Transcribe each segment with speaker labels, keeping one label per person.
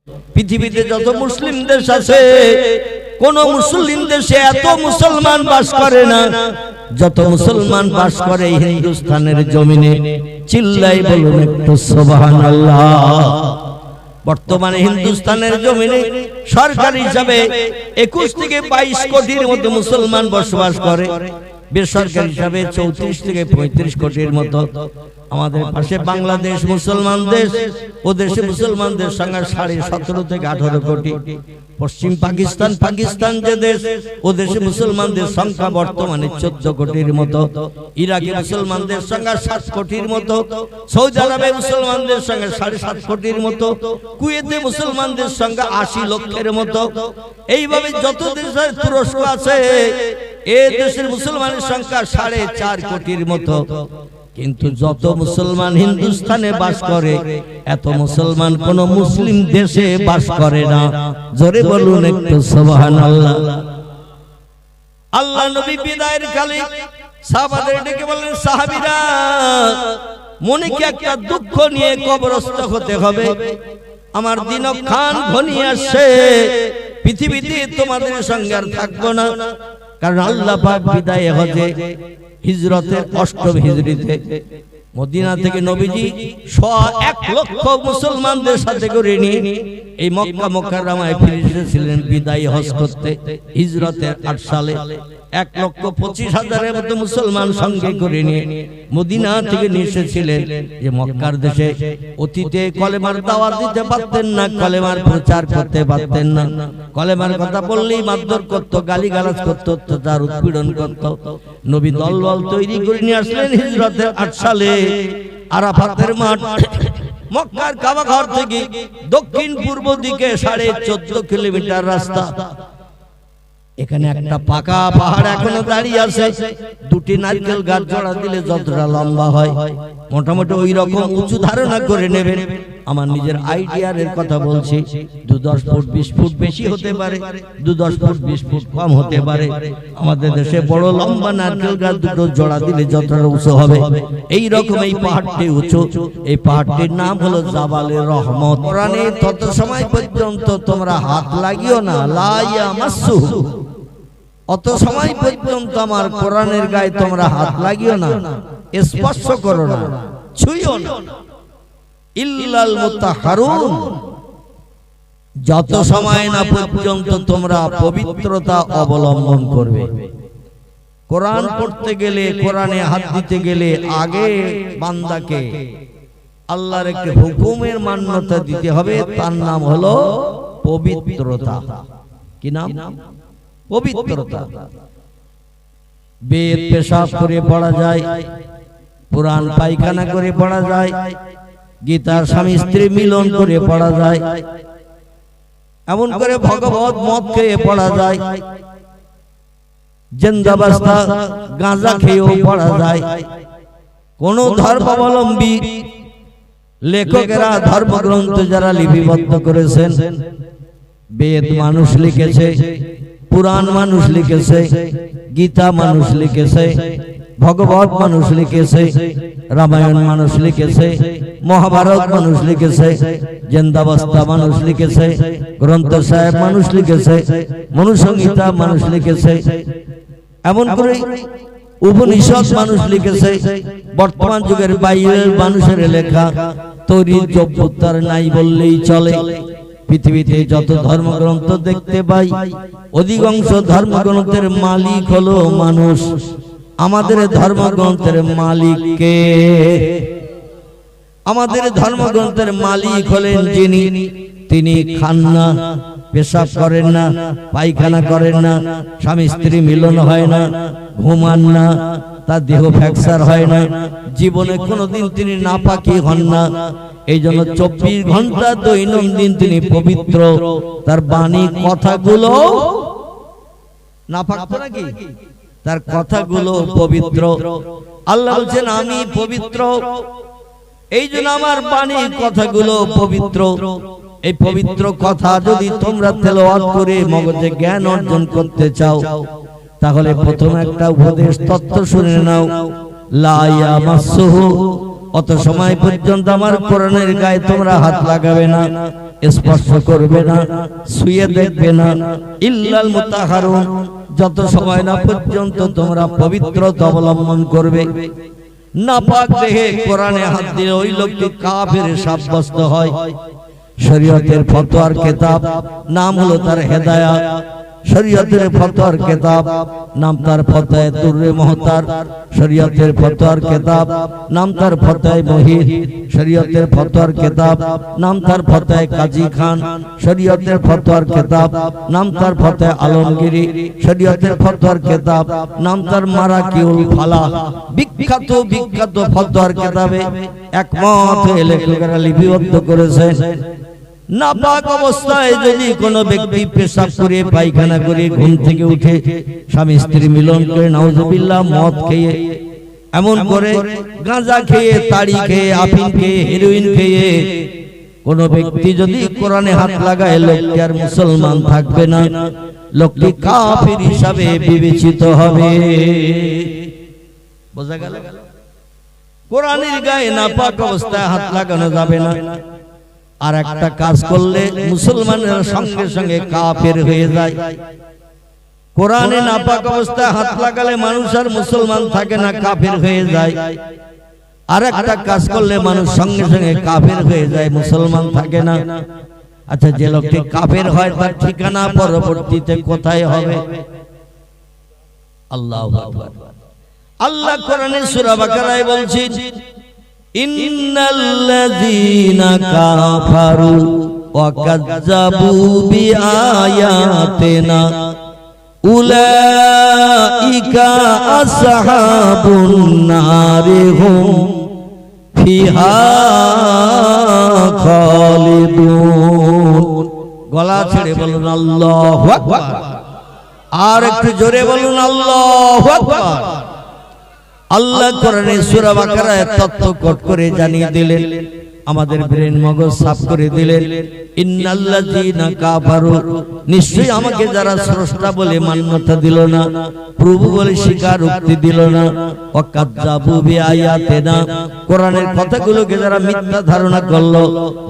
Speaker 1: পৃথিবীতে যত মুসলিম দেশ আছে কোন মুসলিম দেশে এত মুসলমান বাস করে না যত মুসলমান বাস করে হিন্দুস্তানের জমিনে। চিল্লাই বলুন একটু সুবহানাল্লাহ। বর্তমানে হিন্দুস্তানের জমিনে সরকারি হিসাবে 21 থেকে 22 কোটির মতো মুসলমান বসবাস করে, বেসরকারি হিসাবে 34 থেকে 35 কোটির মতো। আমাদের পাশে বাংলাদেশ মুসলমান দেশ, ও দেশে মুসলমানদের সংখ্যা 17.5 থেকে 18 কোটি। পশ্চিম পাকিস্তান যে দেশ, ও দেশে মুসলমানদের সংখ্যা বর্তমানে 14 কোটির মতো। ইরাকে মুসলমানদের সংখ্যা 7 কোটির মতো। সৌদি আরবে মুসলমানদের সংখ্যা 7.5 কোটির মতো। কুয়েতে মুসলমানদের সংখ্যা 80 লক্ষের মতো। এইভাবে যত দেশে তুরস্ক আছে, এই দেশের মুসলমানের সংখ্যা 4.5 কোটির মতো। কিন্তু যত মুসলমান হিন্দুস্তানে বাস করে এত মুসলমান কোন মুসলিম দেশে বাস করে না। জোরে বলুন একটু সুবহানাল্লাহ। আল্লাহ নবী বিদায়ের কালে সাহাবাদের ডেকে বললেন, সাহাবীরা মনে কি একটা দুঃখ নিয়ে কবরস্থ হতে হবে? আমার দিনক্ষণ ঘনিয়ে আসছে, পৃথিবীতে তোমাদের সঙ্গে আর থাকবো না। কারণ আল্লাহ পাক বিদায় হজে হিজরতের 8ম হিজরিতে মদিনা থেকে নবীজি 1 লক্ষ মুসলমানদের সাথে করে নিয়ে এই মক্কা মুকাররমায় ফিরে এসেছিলেন বিদায় হজ করতে। হিজরতের 8 সালে 1,25,000 মতো মুসলমান সঙ্গে করে নিয়ে মদিনা থেকে নিয়ে এসেছিলেন। যে মক্কার দেশে অতীতে কলেমার দাওয়াত দিতে পারতেন না, কলেমার প্রচার করতে পারতেন না। কলেমার কথা বললেই মারধর করত, গালিগালাজ করত, অত্যাচার উৎপীড়ন করত। নবী দলবল তৈরি করে নিয়ে আসলেন হিজরতের 8 সালে। আরাফাতের মাঠ মক্কার কাবা ঘর থেকে দক্ষিণ পূর্ব দিকে 14.5 কিলোমিটার রাস্তা। এখানে একটা পাকা পাহাড় এখনো দাঁড়িয়ে আছে। 2টি নারকেল গাছ জোড়া দিলে যতটা লম্বা হয় মোটামুটি ওই রকম উঁচু ধারণা করে নেবেন। আমার নিজের আইডিয়ার কথা বলছি। 2-10 ফুট 20 ফুট বেশি হতে পারে, 2-10 ফুট 20 ফুট কম হতে পারে। আমাদের দেশে বড় লম্বা নারকেল গাছ দুটো জোড়া দিলে যতটা উঁচু হবে এই রকম এই পাহাড়টি উঁচু। এই পাহাড়টির নাম হলো জাবালে রহমত। কোরআনে তত সময় পর্যন্ত তোমরা হাত লাগিও না, লা ইয়ামাসসুহু, অত সময় পর্যন্ত আমার কোরআনের গায়ে তোমরা হাত লাগিও না, স্পর্শ করো না, ছুঁইও না, ইল্লাল মুতাহহারুন, যত সময় না পর্যন্ত তোমরা পবিত্রতা অবলম্বন করবে। কোরআন পড়তে গেলে, কোরআনে হাত দিতে গেলে আগে বান্দাকে আল্লাহর একটি হুকুমের মান্যতা দিতে হবে। তার নাম হলো পবিত্রতা। কি নাম? পবিত্রতা। বেদ পেশাব করে পড়া যায়, পুরাণ পায়খানা করে পড়া যায়, গীতার স্বামী স্ত্রী মিলন করে পড়া যায়, এমন করে ভগবত মদ খেয়ে পড়া যায়, জিন্দাবাস্তা গাঁজা খেয়েও পড়া যায়। কোন ধর্মাবলম্বী লেখকেরা ধর্মগ্রন্থ যারা লিপিবদ্ধ করেছেন, বেদ মানুষ লিখেছে, পুরাণ মানুষ লিখেছে, গীতা মানুষ লিখেছে, ভগবত মানুষ লিখেছে, রামায়ণ মানুষ লিখেছে, মহাভারত মানুষ লিখেছে, জিন্দাবাস্তা মানুষ লিখেছে, গ্রন্থ সাহেব মানুষ লিখেছে, মনুসংহিতা মানুষ লিখেছে, এমন করে উপনিষদ মানুষ লিখেছে। বর্তমান যুগের বাইবেল মানুষের লেখা, তৈরির যোগ্যতার নাই বললেই চলে। পৃথিবীতে যত ধর্মগ্রন্থ দেখতে পাই অধিকাংশ ধর্মগ্রন্থের মালিক হলো মানুষ। আমাদের ধর্মগ্রন্থের মালিক কে? আমাদের ধর্মগ্রন্থের মালিক হলেন যিনি, তিনি খান না, পেশাব করেন না, পায়খানা করেন না, স্বামী স্ত্রী মিলন হয় না, ঘুমান না, তার দেহ ফ্র্যাকচার হয় না, জীবনে কোনোদিন তিনি নাপাকি হন না। এই জন্য 24 ঘন্টা দৈনন্দিন তিনি পবিত্র। তার বাণী কথাগুলো নাপাক নাকি? তার কথাগুলো পবিত্র। আল্লাহ বলছেন আমি পবিত্র, এই জন্য আমার বাণী কথাগুলো পবিত্র। এই পবিত্র কথা যদি তোমরা তেলাওয়াত করে মগজে জ্ঞান অর্জন করতে চাও, তাহলে প্রথম একটা উপদেশ তত্ত্ব শুনে নাও, লা ইয়ামাসসুহু, অত সময় পর্যন্ত আমার কোরআনের গায়ে তোমরা হাত লাগাবে না, স্পর্শ করবে না, ছুঁয়ে দেখবে না। ইল্লাল মুতাহহারুন, যত সময় না পর্যন্ত তোমরা পবিত্রতা অবলম্বন করবে। নাপাক দেহে কোরআনে হাত দিলে ওই লোকটি কাফের সাব্যস্ত হয়। শরীয়তের ফতোয়ার কিতাব নাম হলো তার হেদায়াত। শরীয়তের ফতোয়ার কিতাব নাম তার ফতোয়া দুররে মুহতার। শরীয়তের ফতোয়ার কিতাব নাম তার ফতোয়া মুহিত। শরীয়তের ফতোয়ার কিতাব নাম তার ফতোয়া কাজী খান। শরীয়তের ফতোয়ার কিতাব নাম তার ফতোয়া আলমগীরি। শরীয়তের ফতোয়ার কিতাব নাম তার মারাকিউল ফালাহ। বিখ্যাত বিখ্যাত ফতোয়ার কিতাবে একমত হয়ে লেখকেরা লিপিবদ্ধ করেছেন, নাপাক অবস্থায় যদি কোনো ব্যক্তি পেশাব করে পায়খানা করে ঘুম থেকে উঠে স্বামী স্ত্রী মিলন করে নাউজুবিল্লাহ মদ খেয়ে, এমন করে গাঁজা খেয়ে, তাড়ি খেয়ে, আফিম খেয়ে, হেরোইন খেয়ে কোন ব্যক্তি যদি কোরআনে হাত লাগায়, লোকটি আর মুসলমান থাকবে না, লোকটি কাফির হিসাবে বিবেচিত হবে। বোঝা গেল? কোরআনের গায়ে নাপাক অবস্থায় হাত লাগানো যাবে না। আর একটা কাজ করলে মুসলমানের সঙ্গে সঙ্গে কাফের হয়ে যায়। কোরআনে নাপাক অবস্থায় হাত লাগালে মানুষ আর মুসলমান থাকে না, কাফের হয়ে যায়। আর একটা কাজ করলে মানুষ সঙ্গে সঙ্গে কাফের হয়ে যায়, মুসলমান থাকে না। আচ্ছা, যে লোকটি কাফের হয় তার ঠিকানা পরবর্তীতে কোথায় হবে? আল্লাহু আকবার। আল্লাহ কোরআনে সূরা বাকারায় বলছেন, ইন্নাল্লাযীনা কাফারু ওয়া কাযযাবু বিআয়াতিনা উলাইকা আসহাবুন নারি হুম ফিহা খালিদুন। গলা ছেড়ে বলুন আল্লাহু আকবার। আর একটু জোরে বলুন আল্লাহু আকবার। আল্লাহ কোরআনে সূরা বাকারায় তথ্য কোট করে জানিয়ে দিলেন, আমাদের ব্রেন মগজ সাফ করে দিলেন। ইন্নাল্লাযীনা কাফারু, নিশ্চয়ই আমাকে যারা স্রষ্টা বলে মান্যতা দিল না, প্রভু বলে স্বীকারোক্তি দিল না, ওয়া কাযযাবু বিআয়াতিনা, কোরআনের কথাগুলোকে যারা মিথ্যা ধারণা করলো,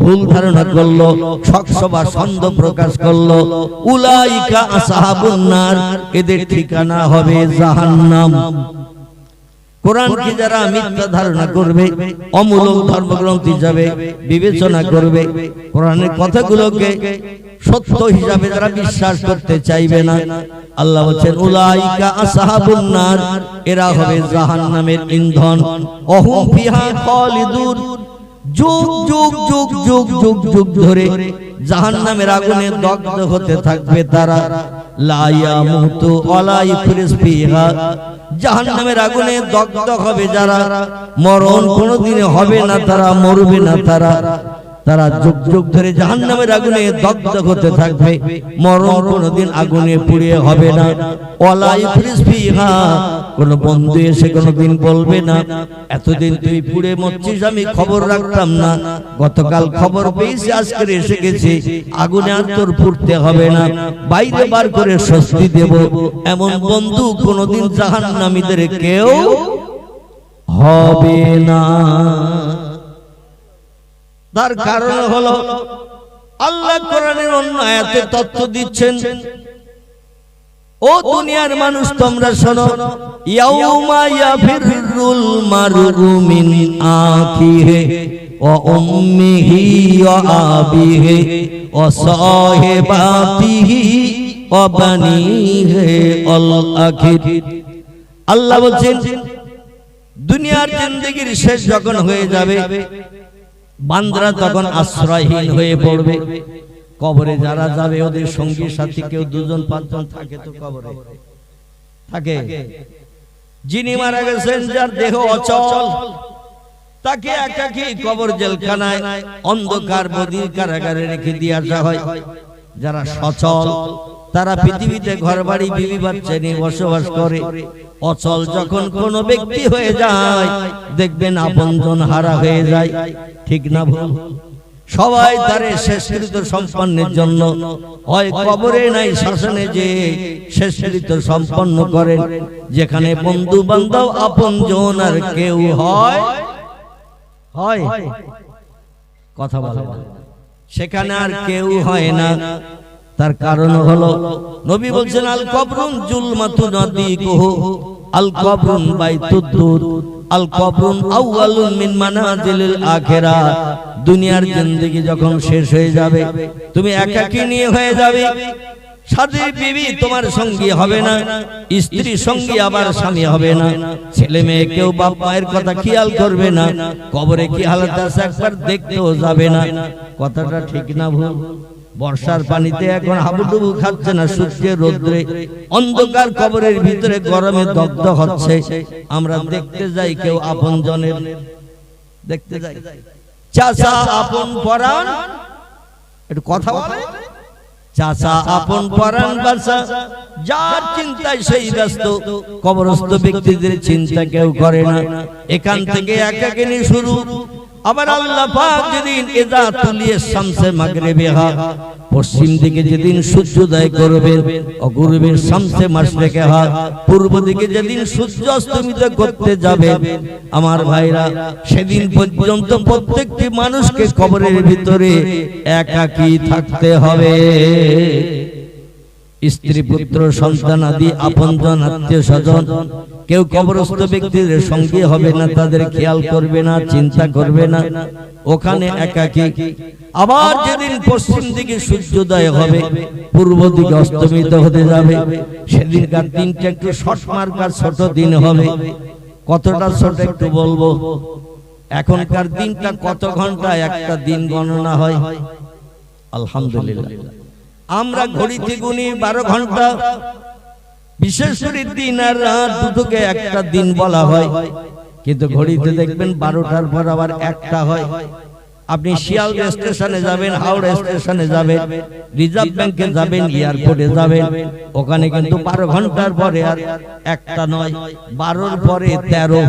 Speaker 1: ভুল ধারণা করলো, শকসভা সন্দেহ প্রকাশ করলো, উলাইকা আসহাবুন নার, এদের ঠিকানা হবে জাহান্নাম। কোরআনকে যারা মিথ্যা ধারণা করবে, অমূলক ধর্মগ্রন্থ হিসাবে বিবেচনা করবে, কোরআনের কথাগুলোকে সত্য হিসাবে যারা বিশ্বাস করতে চাইবে না, আল্লাহ বলেন উলাইকা আসহাবুন নার, এরা হবে জাহান্নামের ইন্ধন। ওহুম ফিহা খালিদুন, যুগ যুগ যুগ যুগ যুগ যুগ ধরে জাহান্নামের আগুনে দগ্ধ হতে থাকবে তারা। লা ইয়ামুতু ওয়ালা ইফরিস ফিহা, জাহান্নামের আগুনে দগ্ধ হবে যারা, মরণ কোনোদিনই হবে না, তারা মরবে না, তারা যুগ যুগ ধরে জাহান্নামের আগুনে দগ্ধ হতে থাকবে, মরণ কোনোদিন আগুনে পুড়িয়ে হবে না। ওয়ালা ইফরিস ফিহা, কোন বন্ধু এসে কোনোদিন বলবে না এতদিন তুই পুড়ে মরছিস, আমি খবর রাখতাম না, গতকাল খবর পেয়েছি আজকে এসে গেছি, আগুনে আর তোর পুড়তে হবে না, বাইরে বার করে স্বস্তি দেব, এমন বন্ধু কোনোদিন জাহান্নামীদের কেউ হবে না। তার কারণ হলো আল্লাহ কোরআনের অন্য আয়াতে তথ্য দিচ্ছেন, ও দুনিয়ার মানুষ তোমরা শোনো, ইয়াউমা ইয়াফিরুল মারউ মিন আখিহি ওয়া উম্মিহি ওয়া আবিহি ওয়া সাহিবাতিহি ওয়া বানিহি আল আখির। আল্লাহ বলেন দুনিয়ার জিন্দেগির শেষ যখন হয়ে যাবে, বান্দারা তখন আশ্রয়হীন হয়ে পড়বে। কবরে যারা যাবে ওদের সঙ্গী সাথী কেউ দুজন পাঁচজন থাকে তো কবরে থাকে। যিনি মারা গেছেন, যার দেহ অচল, তাকে একাকী কবর জেলখানায় অন্ধকার বদির কারাগারে রেখে দিয়ে আসা হয়। যারা সচল তারা পৃথিবীতে ঘর বাড়ি বিবি বাচ্চা নিয়ে বসবাস করে। অচল যখন কোনো ব্যক্তি হয়ে যায়, দেখবেন আপনজন হারা হয়ে যায়, ঠিক না ভুল? সবাই তারে শেষকৃত সম্পন্নের জন্য হয় কবরে নাই শ্মশানে যে শেষকৃত সম্পন্ন করেন, যেখানে বন্ধু বান্ধব আপনজন আর কেউ হয় কথা বলে সেখানে আর কেউ হয় না। তার কারণ হলো নবী বলছেন আল কবরুন জুলমাতুন নাদিকুহু আল কবরুন বাইতুদ্দুর আল কবরুন আউয়ালুন মিন মানাজিলিল আখিরাহ। দুনিয়ার জিন্দেগি যখন শেষ হয়ে যাবে, তুমি একাকিনী হয়ে যাবে, সাথে বিবি তোমার সঙ্গী হবে না, স্ত্রী সঙ্গী আবার স্বামী হবে না, ছেলে মেয়ে কেউ বাপ মায়ের কথা খেয়াল করবে না, কবরে কি হালত আছে একবার দেখতেও যাবে না। কথাটা ঠিক না ভুল? বর্ষার পানিতে এখন হাবুডুবু খাচ্ছে না, সূর্যের রোদ্রে অন্ধকার কবরের ভিতরে গরমে দগ্ধ হচ্ছে। আমরা দেখতে যাই, কেউ আপন জনের দেখতে যাই। চাচা আপন পরাণ, একটু কথা বলে। চাচা আপন পরাণ বাসা, যার চিন্তায় সেই ব্যস্ত, কবরস্থ ব্যক্তিদের চিন্তা কেউ করে না। এখান থেকে একাকিনী শুরু। আবার আল্লাহ পাক যেদিন ইজা তুলিয়া শামসে মাগরিবিহা, পশ্চিম দিকে যেদিন সূর্যোদয় করবেন, অগুরবের শামসে মাশরিকিহা, পূর্ব দিকে যেদিন সূর্য অস্তমিত করতে যাবে, আমার ভাইরা সেদিন পর্যন্ত প্রত্যেকটি মানুষকে কবরের ভিতরে একাকী থাকতে হবে। স্ত্রী পুত্র সন্তান আদি আপনজন আত্মীয় স্বজন কেউ কবরস্থ ব্যক্তিদের সঙ্গী হবে না, তাদের খেয়াল করবে না, চিন্তা করবে না, ওখানে একাকী। আবার যেদিন পশ্চিম দিকে সূর্যোদয় হবে, পূর্ব দিকে অস্তমিত হতে যাবে, সেদিনকার দিনটা একটু শর্ট মার্কার ছোট দিন হবে। কতটা ছোট একটু বলবো। এখনকার দিনটা কত ঘন্টা একটা দিন গণনা হয়? আলহামদুলিল্লাহ আমরা ঘড়িতে গুনি 12 ঘন্টা। বিশেষ করে দিন আর রাত দুটোকে একটা দিন বলা হয়, কিন্তু ঘড়িতে দেখবেন 12টার পর আবার একটা হয়। আপনি শিয়ালদা স্টেশনে যাবেন, হাওড়া স্টেশনে যাবেন, রিজার্ভ ব্যাংকে যাবেন, এয়ারপোর্টে যাবেন, ওখানে কিন্তু 12 ঘন্টার পরে আর একটা নয়, 12র পরে 13,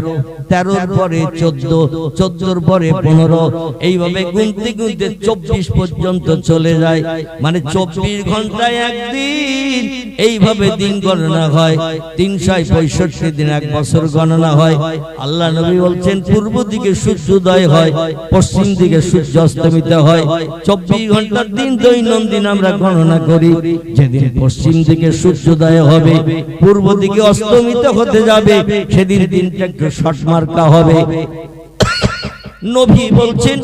Speaker 1: 13র পরে 14, 14র পরে 15, এইভাবে গুনতে গুনতে 24 পর্যন্ত চলে যায়। মানে 24 ঘন্টায় একদিন। এইভাবে দিন গণনা হয়। 365 দিন এক বছর গণনা হয়। আল্লাহ নবী বলছেন পূর্ব দিকে সূর্যোদয় হয়, পশ্চিম দিকে সূর্য অস্তমিত হয়। 24 ঘন্টার দিন দৈনন্দিন আমরা গণনা করি। যেদিন পশ্চিম দিকে সূর্যোদয় হবে, পূর্ব দিকে অস্তমিত হতে যাবে, সেদিন দিনটা একটু শর্ট মার্কা হবে। নবী বলছেন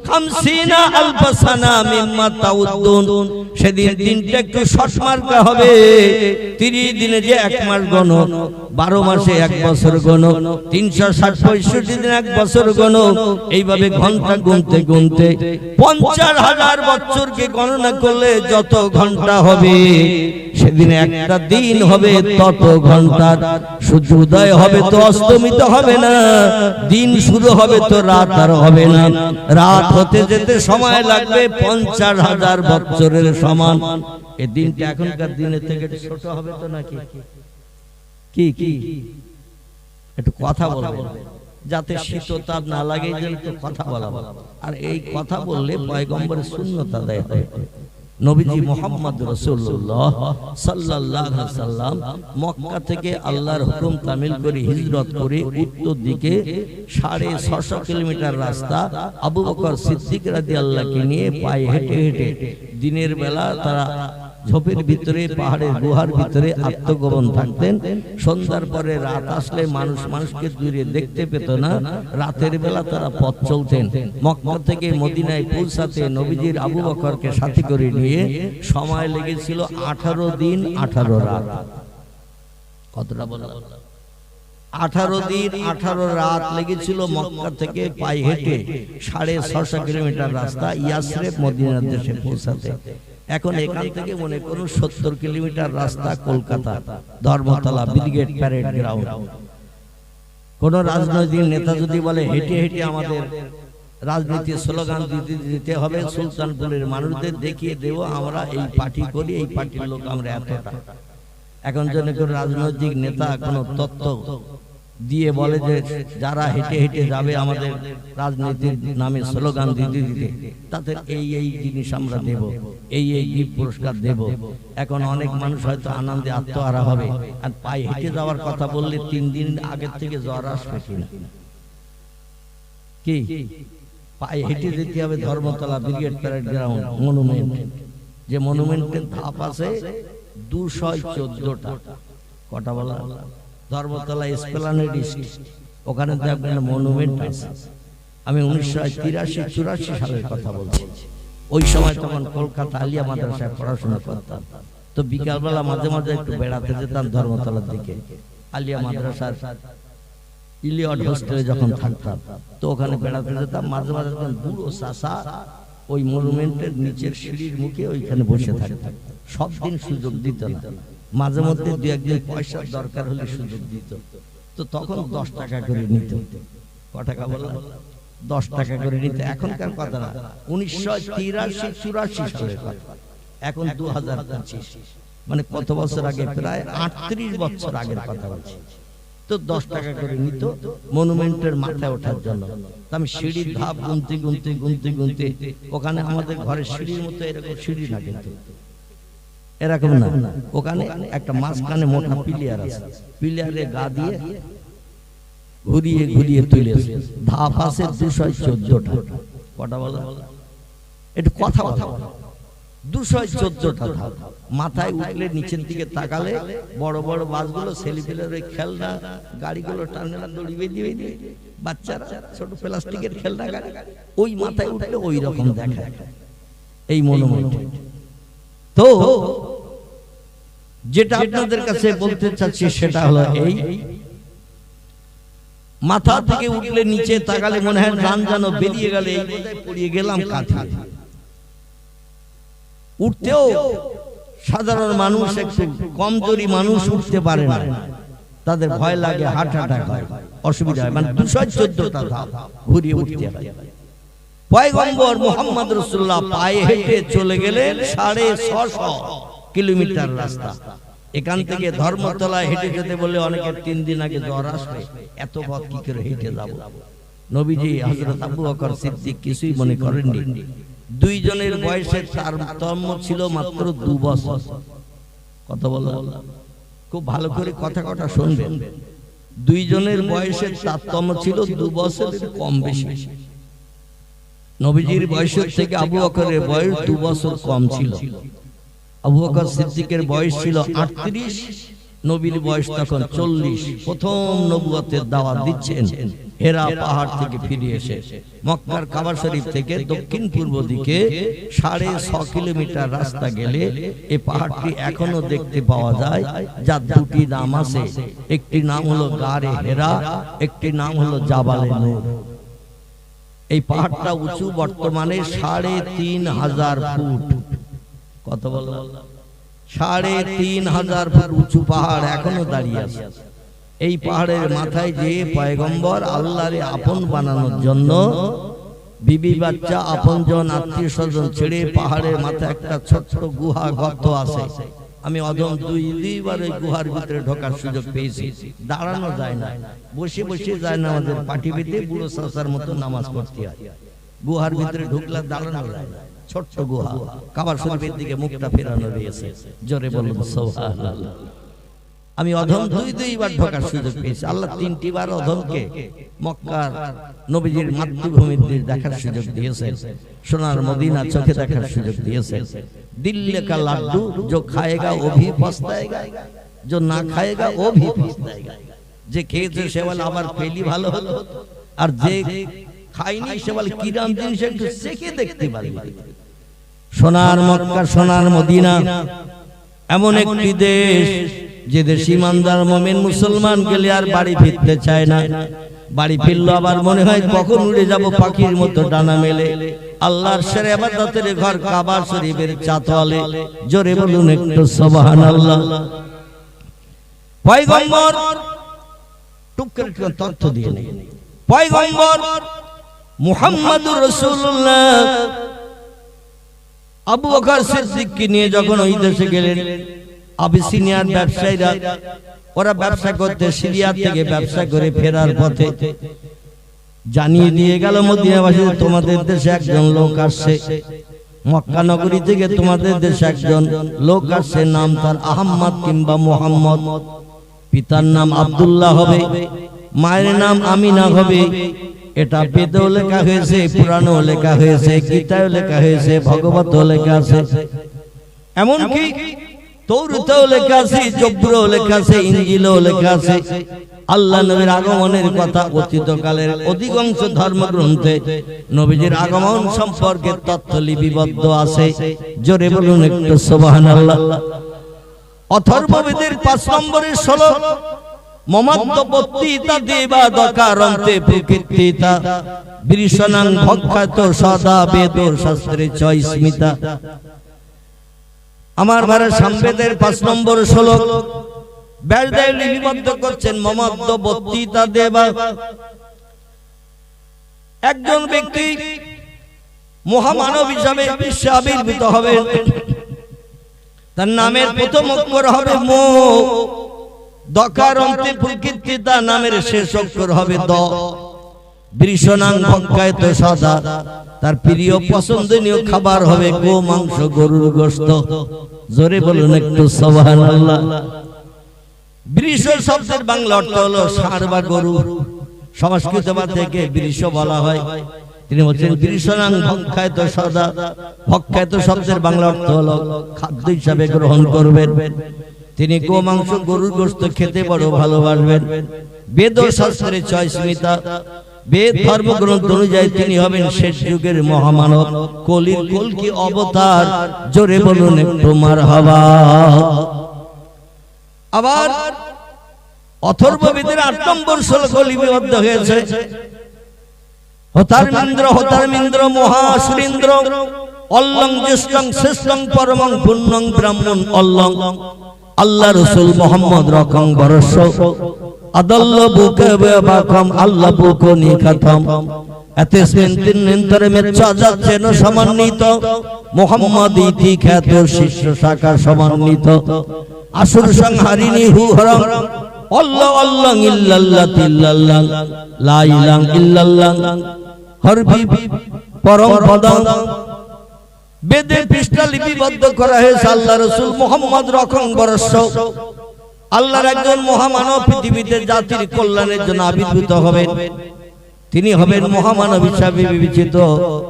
Speaker 1: খামসিনা আলফ সানা মিম্মা তাউদ্দুন, সেদিন দিনটা একটু শর্ট মার্কা হবে। 30 দিনে যে এক মাস গণ, 12 মাসে এক বছর গণ, 365 দিনে এক বছর গণ, এইভাবে ঘন্টা গুনতে গুনতে 50,000 বছরকে গণনা করলে যত ঘন্টা হবে, সেদিন একটা দিন হবে তত ঘন্টার। সূর্যোদয় হবে তো অস্তমিত হবে না, দিন শুরু হবে তো রাত আর হবে না। রাত হতে যেতে সময় লাগবে 50,000 বছরের সমান। এই দিনটা এখনকার দিনের থেকে ছোট হবে তো নাকি? কি কি একটু কথা বলবো, যাতে শীততাপ না লাগে, একটু কথা বলাবো। আর এই কথা বললে পয়গম্বরের সুন্নাত আদায় হয়। নবীজি মুহাম্মদ রাসূলুল্লাহ সাল্লাল্লাহু আলাইহি ওয়াসাল্লাম মক্কা থেকে আল্লাহর হুকুম তামিল করে হিজরত করে উত্তর দিকে 650 কিলোমিটার রাস্তা আবু বকর সিদ্দিক রাদিয়াল্লাহু নিয়ে পায়ে হেঁটে হেঁটে দিনের বেলা তারা ঝোপের ভিতরে, পাহাড়ের গুহার ভিতরে আত্মগোপন থাকতেন। সন্ধ্যার পরে রাত আসলে মানুষকে দূরে দেখতে পেত না। রাতের বেলা তারা পথ চলতেন। মক্কা থেকে মদিনায় পৌঁছাতে নবীজির আবু বকরকে সাথী করে নিয়ে সময় লেগেছিল 18 দিন 18 রাত। কতটা বললাম? 18 দিন 18 রাত লেগেছিল মক্কা থেকে পায়ে হেঁটে 650 কিলোমিটার রাস্তা ইয়াসরিব মদিনার দেশে পৌঁছাতে। এখন এখান থেকে মনে করুন 70 কিলোমিটার রাস্তা Kolkata, Dharmatala, brigade parade ground. কোন রাজনৈতিক নেতা যদি বলে হেঁটে হেঁটে আমাদের রাজনীতির স্লোগান দিতে হবে, সুলতানপুরের মানুষদের দেখিয়ে দেব আমরা এই পার্টি করি, এই পার্টির লোক আমরা এতটা। এখন যেন কোন রাজনৈতিক নেতা কোন তত্ত্ব দিয়ে বলে যে যারা হেঁটে হেঁটে যাবে আমাদের রাজনীতির নামে স্লোগান দিতে দিতে তাদের এই জিনিস আমরা দেব, এই পুরস্কার দেব। এখন অনেক মানুষ হয়তো আনন্দে আত্মহারা হবে। আর পায়ে হেঁটে যাওয়ার কথা বললে 3 দিন আগের থেকে জ্বর আসবে কিনা? কি পায়ে হেঁটে যেতে হবে Dharmatala brigade parade ground monument, যে মনুমেন্টের ধাপ আছে 214টা। কটা বলা? ধর্মতলা এসপ্ল্যানেড ওখানে দেখবেন মনুমেন্ট আছে। আমি 1983-84 সালের কথা বলছি। ওই সময় তখন কলকাতা আলিয়া মাদ্রাসায় পড়াশোনা করতাম, তো বিকালবেলা মাঝে মাঝে একটু বেড়াতে যেতাম ধর্মতলার দিকে। আলিয়া মাদ্রাসার ইলিয়ট হোস্টেলে যখন থাকতাম, তো ওখানে বেড়াতে যেতাম। মাঝে মাঝে বুড়ো চাষা ওই মনুমেন্টের নিচের সিঁড়ির মুখে ওইখানে বসে থাকতাম। সব দিন সুযোগ দিত না, মাঝে মধ্যে দু একদিন পয়সার দরকার হলে সুযোগ দিত। তো তখন 10 টাকা করে নিত। ক টাকা বললাম? 10 টাকা করে নিত। এখনকার কথা না, 1983-84 সালের কথা। এখন 2025, মানে কত বছর আগে? প্রায় 38 বছর আগের কথা বলছি। তো 10 টাকা করে নিত মনুমেন্টের মাথায় ওঠার জন্য। আমি সিঁড়ির ধাপ গুনতে গুনতে গুনতে গুনতে, ওখানে আমাদের ঘরের সিঁড়ির মতো এরকম সিঁড়ি না, কিন্তু এরকম না, ওখানে একটা মাঝখানে মোটা পিলিয়ার আছে, পিলিয়ারে গা দিয়ে ঘুরিয়ে ঘুরিয়ে তুলেছে। ধাপ আছে 214টা। কটা বলা? একটু কথা বলা। 214টা ধাপ। মাথায় উঠলে নিচের দিকে তাকালে বড় বড় বাসগুলো, ছেলেপেলের ওই খেলনা গাড়িগুলো টানে না, দড়ি বেঁধে বেঁধে বাচ্চারা, ছোট প্লাস্টিকের খেলনা গাড়ি, ওই মাথায় উঠলে ওই রকম দেখায় এই মনুমেন্ট। তো যেটা আপনাদের কাছে বলতে চাচ্ছি সেটা হলো এই, মাথা থেকে উঠলে নিচে তাকালে মনে হয় রান যেন বেরিয়ে গেলে পড়িয়ে গেলাম কাঁথা। উঠতেও সাধারণ মানুষ, একটু কমজোরি মানুষ উঠতে পারে না, তাদের ভয় লাগে, হার্ট অ্যাটাক হয়, অসুবিধা হয়। মানে 214টা ধাপ ঘুরিয়ে উঠতে হয়। পয়গম্বর মুহাম্মদ রাসূলুল্লাহ পায়ে হেঁটে চলে গেলেন 650 কিলোমিটার রাস্তা। এখান থেকে ধর্মতলায় হেঁটে যেতে বলে অনেকের 3 দিন আগে জ্বর আসবে, এত পথ কি করে হেঁটে যাব? নবীজি হযরত আবু বকর সিদ্দিক কিছুই মনে করেননি। দুইজনের বয়সের তারতম্য ছিল মাত্র 2 বছর। কত বলা? খুব ভালো করে কথা শুনবেন। দুইজনের বয়সের তারতম্য ছিল 2 বছরের কম বেশি। নবীজির বয়সের থেকে আবু বকরের বয়স 2 বছর কম ছিল। আবু বকর সিদ্দিকের বয়স ছিল 38, নবীর বয়স তখন 40। প্রথম নবুয়তের দাওয়াত দিচ্ছেন হেরা পাহাড় থেকে ফিরে এসে। মক্কার কাবা শরীফ থেকে দক্ষিণ পূর্ব দিকে 6.5 কিলোমিটার রাস্তা গেলে এই পাহাড়টি এখনো দেখতে পাওয়া যায়, যার 2টি নাম আছে। একটি নাম হলো গারে হেরা, একটি নাম হলো জাবালে নূর। এই পাহাড়টা উঁচু, বর্তমানে 3,500 ফুট। কত বললাম? 3,500 ফুট উঁচু পাহাড় এখনো দাঁড়িয়ে আছে। এই পাহাড়ের মাথায় যে পয়গম্বর আল্লাহরে আপন বানানোর জন্য বিবি বাচ্চা, আপনজন, আত্মীয় স্বজন ছেড়ে পাহাড়ের মাথায় একটা ছোট্ট গুহা গর্ত আছে। আমি অদম দুইবার ওই গুহার ভিতরে ঢোকার সুযোগ পেয়েছি। দাঁড়ানো যায় না, বসে বসে যায় না, আমাদের পাটি বেঁধে বুড়ো চাচার মতো নামাজ পড়তে হয়। গুহার ভিতরে ঢুকলে দাঁড়ানো যায় না, ছোট্ট গুহা, কাবা শরীফের দিকে মুখটা ফেরানো রয়েছে। জোরে বলুন সুবহানাল্লাহ। আমি অধম দুইবার ঢোকার সুযোগ পেয়েছি। আল্লাহ 3টি বার অধমকে মক্কার নবীজির মাতৃভূমির দেখার সুযোগ দিয়েছেন, সোনার মদিনা চোখে দেখার সুযোগ দিয়েছেন। দিল্লি কা লাড্ডু जो खाएगा वो भी पछताएगा, जो ना खाएगा वो भी पछताएगा। যে খেয়েছে সে বলে আবার পেলি ভালো হলো, আর যে খায়নি সে বলে কিরাম জিনিস একটু চেখে দেখতে পারবে। সোনার মক্কা, সোনার মদিনা এমন একটি দেশ যে দেশ ইমানদার মুমিন মুসলমান গেলে আর বাড়ি ফিরতে চায় না। বাড়ি ফিরলো আবার মনে হয় কখন উড়ে যাব পাখির মতো ডানা মেলে। আল্লাহর সেরে ইবাদতের ঘর কাবা শরীফের চাতওয়ালে। জোরে বলুন একটু সুবহানাল্লাহ। পয়গম্বর টুক করে তথ্য দিয়ে নেই। পয়গম্বর মুহাম্মদুর রাসূলুল্লাহ আবু বকর সিদ্দিককে নিয়ে যখন ওই দেশে গেলেন, আবিসিনিয়ার ব্যবসায়ীরা ওরা ব্যবসা করতে সিরিয়া থেকে ব্যবসা করে ফেরার পথে জানিয়ে দিয়ে গেল মদিনাবাসী, তোমাদের দেশে একজন লোক আসছে, মক্কা নগরী থেকে তোমাদের দেশে একজন লোক আসছে, নাম তার আহমদ কিংবা মুহাম্মদ, পিতার নাম আব্দুল্লাহ হবে, মায়ের নাম আমিনা হবে, এটা বেদেও লেখা হয়েছে, পুরাণেও লেখা হয়েছে, গীতায়ও লেখা হয়েছে, ভগবতেও লেখা আছে, এমনকি তৌরাতেও লেখা আছে, জবুরেও লেখা আছে, ইনজিলেও লেখা আছে। আল্লাহ নবীর আগমনের কথা অতীতকালের অধিকাংশ ধর্মগ্রন্থে নবীজির আগমন সম্পর্কে তথ্য লিপিবদ্ধ আছে। জোরে বলুন একটু সুবহানাল্লাহ। অথর্ববেদের 5 নম্বরের শ্লোক, মমাদ্যপত্তিতা দেবা দকারন্তে প্রকৃতিতা বৃষণাং ভক্ষাত সদা বেদ শাস্ত্রে চৈস্মিতা। আমার ভারে সামবেদের 5 নম্বর শ্লোক ব্যাসদেব লিপিবদ্ধ করছেন। মমাদ্যপত্তিতা দেবা, একজন ব্যক্তি মহামানব হিসাবে বিশ্বে আবির্ভূত হবেন। তার নামের প্রথম অক্ষর হবে ম, দকারন্তে প্রকৃতিতা নামের শেষ অক্ষর হবে দ। বৃষণাং ভক্ষায়ত সদা, তার প্রিয় পছন্দনীয় খাবার হবে গো মাংস, গরুর গোশত। জোরে বলুন একটু সুবহানাল্লাহ। বৃষ শব্দের বাংলা অর্থ হলো ষাঁড় বা গরু, সংস্কৃত থেকে বৃষ বলা হয়। তিনি বলছেন বৃষণাং ভক্ষায়ত সদা, ভক্ষায়ত শব্দের বাংলা অর্থ হলো খাদ্য হিসাবে গ্রহণ করবেন। তিনি গো মাংস, গরুর গোশত খেতে বড় ভালোবাসবেন। বেদ শাস্ত্রে চৈস্মিতা, বেদ ধর্মগ্রন্থ অনুযায়ী তিনি হবেন শেষ যুগের মহামানব, কলির কলকি অবতার। জোরে বলুন একটু মারহাবা। আবার অথর্ববেদের 8 নম্বর শ্লোক লিপিবদ্ধ হয়েছে। হতারমিন্দ্র হতারমিন্দ্র মহাসুরেন্দ্র অল্লং জ্যেষ্ঠং শ্রেষ্ঠং পরমং পুণ্যং ব্রাহ্মণ অল্লং। আল্লাহ রাসূল মুহাম্মদ রকং বরস আদল্ল বুকে বাকম আল্লাহ বুকো নিখাতম। এতস্মিন তিন্নন্তরে মেচ্ছা যাচ্ছেন সমন্বিত মুহাম্মদ ইতি খ্যাত শিষ্য শাখা সমন্বিত। আসুর সংহারিণী হু হরং আল্লাহ আল্লাহ ইল্লাল্লাহ তিল্লাল্লাহ লা ইলাহা ইল্লাল্লাহ হরবি পরম পদং। বেদের পৃষ্ঠা লিপিবদ্ধ করা হয়েছে আল্লাহ রাসূল মুহাম্মদ রকং বরস, আল্লাহর একজন মহামানব পৃথিবীতে জাতির কল্যাণের জন্য আবির্ভূত হবেন। তিনি হবেন মহামানব হিসাবে বিবেচিত।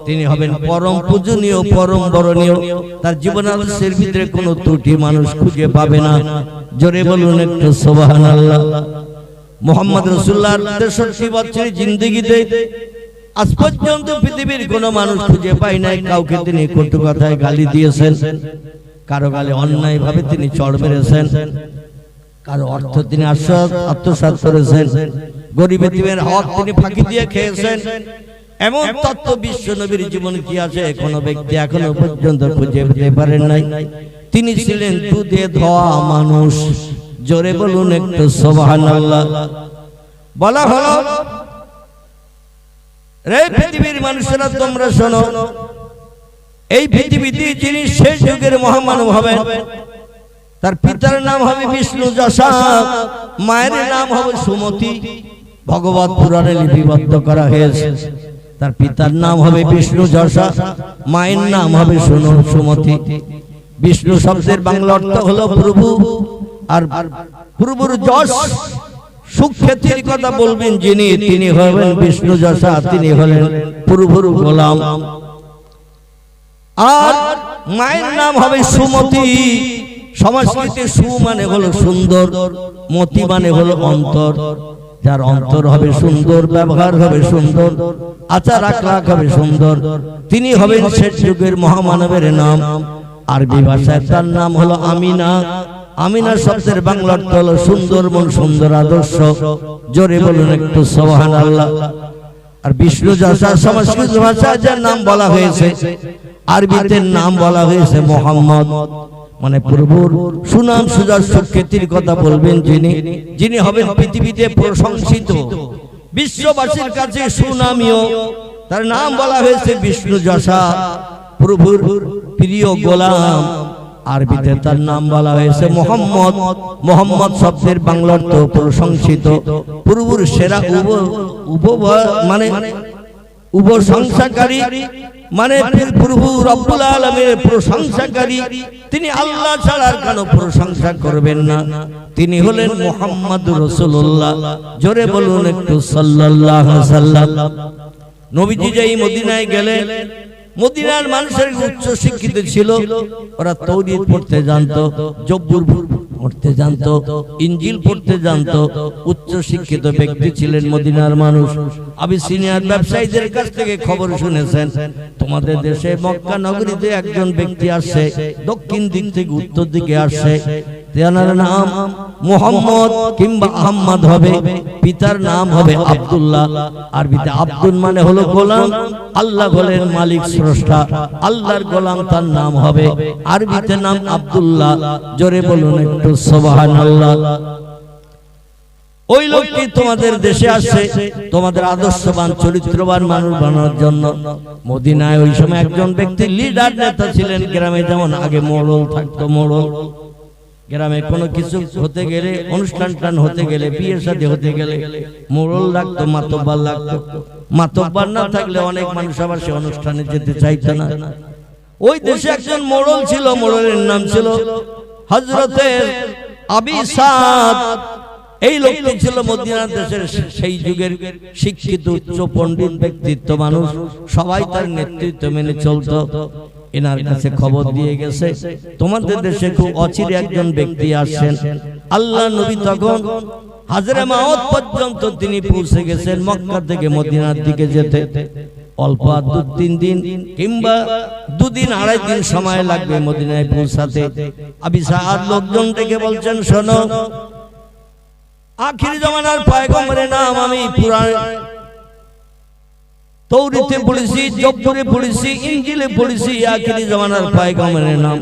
Speaker 1: তিনি হবেন পরম পূজনীয়, পরম বরণীয়। তার জীবনাদর্শের ভিতরে কোনো ত্রুটি মানুষ খুঁজে পাবে না। জোরে বলুন একটু সুবহানাল্লাহ। মুহাম্মদ রাসূলুল্লাহর 63 বছরের জিন্দেগিতে আজ পর্যন্ত পৃথিবীর কোনো মানুষ খুঁজে পায় নাই কাউকে তিনি কটু কথায় গালি দিয়েছেন, কারো গালে অন্যায় ভাবে তিনি চড় মেরেছেন, কারো অর্থ তিনি আত্মসাৎ করেছেন, গরিব এতিমের হক তিনি ফাঁকি দিয়ে খেয়েছেন। এমন তত্ত্ব বিশ্ব নবীর জীবন কি আছে কোন ব্যক্তি এখনো পর্যন্ত খুঁজে পেতে পারেন নাই। তিনি ছিলেন দুধে ধোয়া মানুষ। জোরে বলুন একটু সুবহানাল্লাহ। বলা হলো, রে পৃথিবীর মানুষেরা তোমরা শোনো, এই পৃথিবীতে যিনি শেষ যুগের মহামানব হবেন তার পিতার নাম হবে বিষ্ণু যশা, মায়ের নাম হবে সুমতি। ভগবত পুরাণে লিপিবদ্ধ করা হয়েছে তার পিতার নাম হবে বিষ্ণু যশা, মায়ের নাম হবে সুমতি। বিষ্ণু শব্দের বাংলা অর্থ হলো প্রভু, আর প্রভুর যশ সুখ খ্যাতির কথা বলবেন যিনি, তিনি হবেন বিষ্ণু যশা, তিনি হলেন প্রভুর গোলাম। আর মায়ের নাম হবে সুমতি। সংস্কৃতে সু মানে হলো সুন্দর, মতি মানে হলো অন্তর। যার অন্তর হবে সুন্দর, ব্যবহার হবে সুন্দর, আচার আখলাক হবে সুন্দর, তিনি হবেন শেষ যুগের মহামানবের নাম। আরবি ভাষায় তার নাম হলো আমিনা। আমিনা শব্দের বাংলা অর্থ হলো সুন্দর মন, সুন্দর আদর্শ। জোরে বলুন একটু সুবহানাল্লাহ। আর বিষ্ণু যশা সংস্কৃত ভাষায় যার নাম বলা হয়েছে, আরবিতে নাম বলা হয়েছে মুহাম্মদ, মানে প্রভুর সুনাম সুযশ খ্যাতির কথা বলবেন যিনি, যিনি হবেন পৃথিবীতে প্রশংসিত, বিশ্ববাসীর কাছে সুনামীয়। তার নাম বলা হয়েছে বিষ্ণু যশা, প্রভুর প্রিয় গোলাম। আরবিতে তার নাম বলা হয়েছে মুহাম্মদ। মুহাম্মদ শব্দের বাংলা অর্থ প্রশংসিত, প্রভুর সেরা মানে উপসংসারকারী মানে প্রভু রব্বুল আলামিনের প্রশংসাকারী, তিনি আল্লাহ ছাড়া আর কারো প্রশংসা করবেন না। তিনি হলেন মুহাম্মদুর রাসূলুল্লাহ। জোরে বলুন একটু সাল্লাল্লাহু আলাইহি ওয়াসাল্লাম। নবীজি যেই মদিনায় গেলেন, মদিনার মানুষের উচ্চ শিক্ষিত ছিল, ওরা তাওরীত পড়তে জানতো, জব্বুর পড়তে জানতো, ইনজিল পড়তে জানতো, উচ্চ শিক্ষিত ব্যক্তি ছিলেন মদিনার মানুষ। আবিসিনিয়ার ব্যবসায়ীদের কাছ থেকে খবর শুনেছেন, তোমাদের দেশে মক্কা নগরীতে একজন ব্যক্তি আসছে, দক্ষিণ দিক থেকে উত্তর দিকে আসছে, তার নাম মুহাম্মদ কিংবা আহমদ হবে, পিতার নাম হবে আব্দুল্লাহ। আরবিতে আব্দুল মানে হলো গোলাম, আল্লাহ হলেন মালিক স্রষ্টা, আল্লাহর গোলাম তার নাম হবে, আরবিতে নাম আব্দুল্লাহ। জোরে বলুন একটু সুবহানাল্লাহ। ওই লোকটি তোমাদের দেশে আসছে তোমাদের আদর্শবান চরিত্রবান মানুষ বানানোর জন্য। মদিনায় ওই সময় একজন ব্যক্তি লিডার নেতা ছিলেন। গ্রামে যেমন আগে মোড়ল থাকতো, মোড়ল গ্রামে কোনো কিছু হতে গেলে, অনুষ্ঠান হতে গেলে, বিয়ে শাদী হতে গেলে মোড়ল লাগতো, মাতব্বার লাগতো। মাতব্বার না থাকলে অনেক মানুষ আবার সে অনুষ্ঠানে যেতে চাইতো না। ওই দেশে একজন মোড়ল ছিল, মোড়লের নাম ছিল হযরতে আবি সাদ। এই লোকটি ছিল মদিনা দেশের সেই যুগের শিক্ষিত উচ্চ পণ্ডিত ব্যক্তিত্ব মানুষ, সবাই তার নেতৃত্ব মেনে চলতো। এনার কাছে খবর দিয়ে গেছে, তোমাদের দেশে খুব অচিরে একজন ব্যক্তি আসছেন। আল্লাহ নবী তখন হাজরে মাউত পর্যন্ত তিনি পৌঁছে গেছেন। মক্কা থেকে মদিনার দিকে যেতে অল্প 2-3 দিন কিংবা 2 দিন 2.5 দিন সময় লাগবে মদিনায় পৌঁছাতে। আবি সাদ লোকজন থেকে বলছেন, শোনো, আখির জামানার পয়গম্বরের নাম আমি পুরাণ তাওরীতে পড়েছি, জব্বুরে পড়েছি, ইনজিলে পড়েছি, আখিরি জামানার পয়গম্বরের নাম।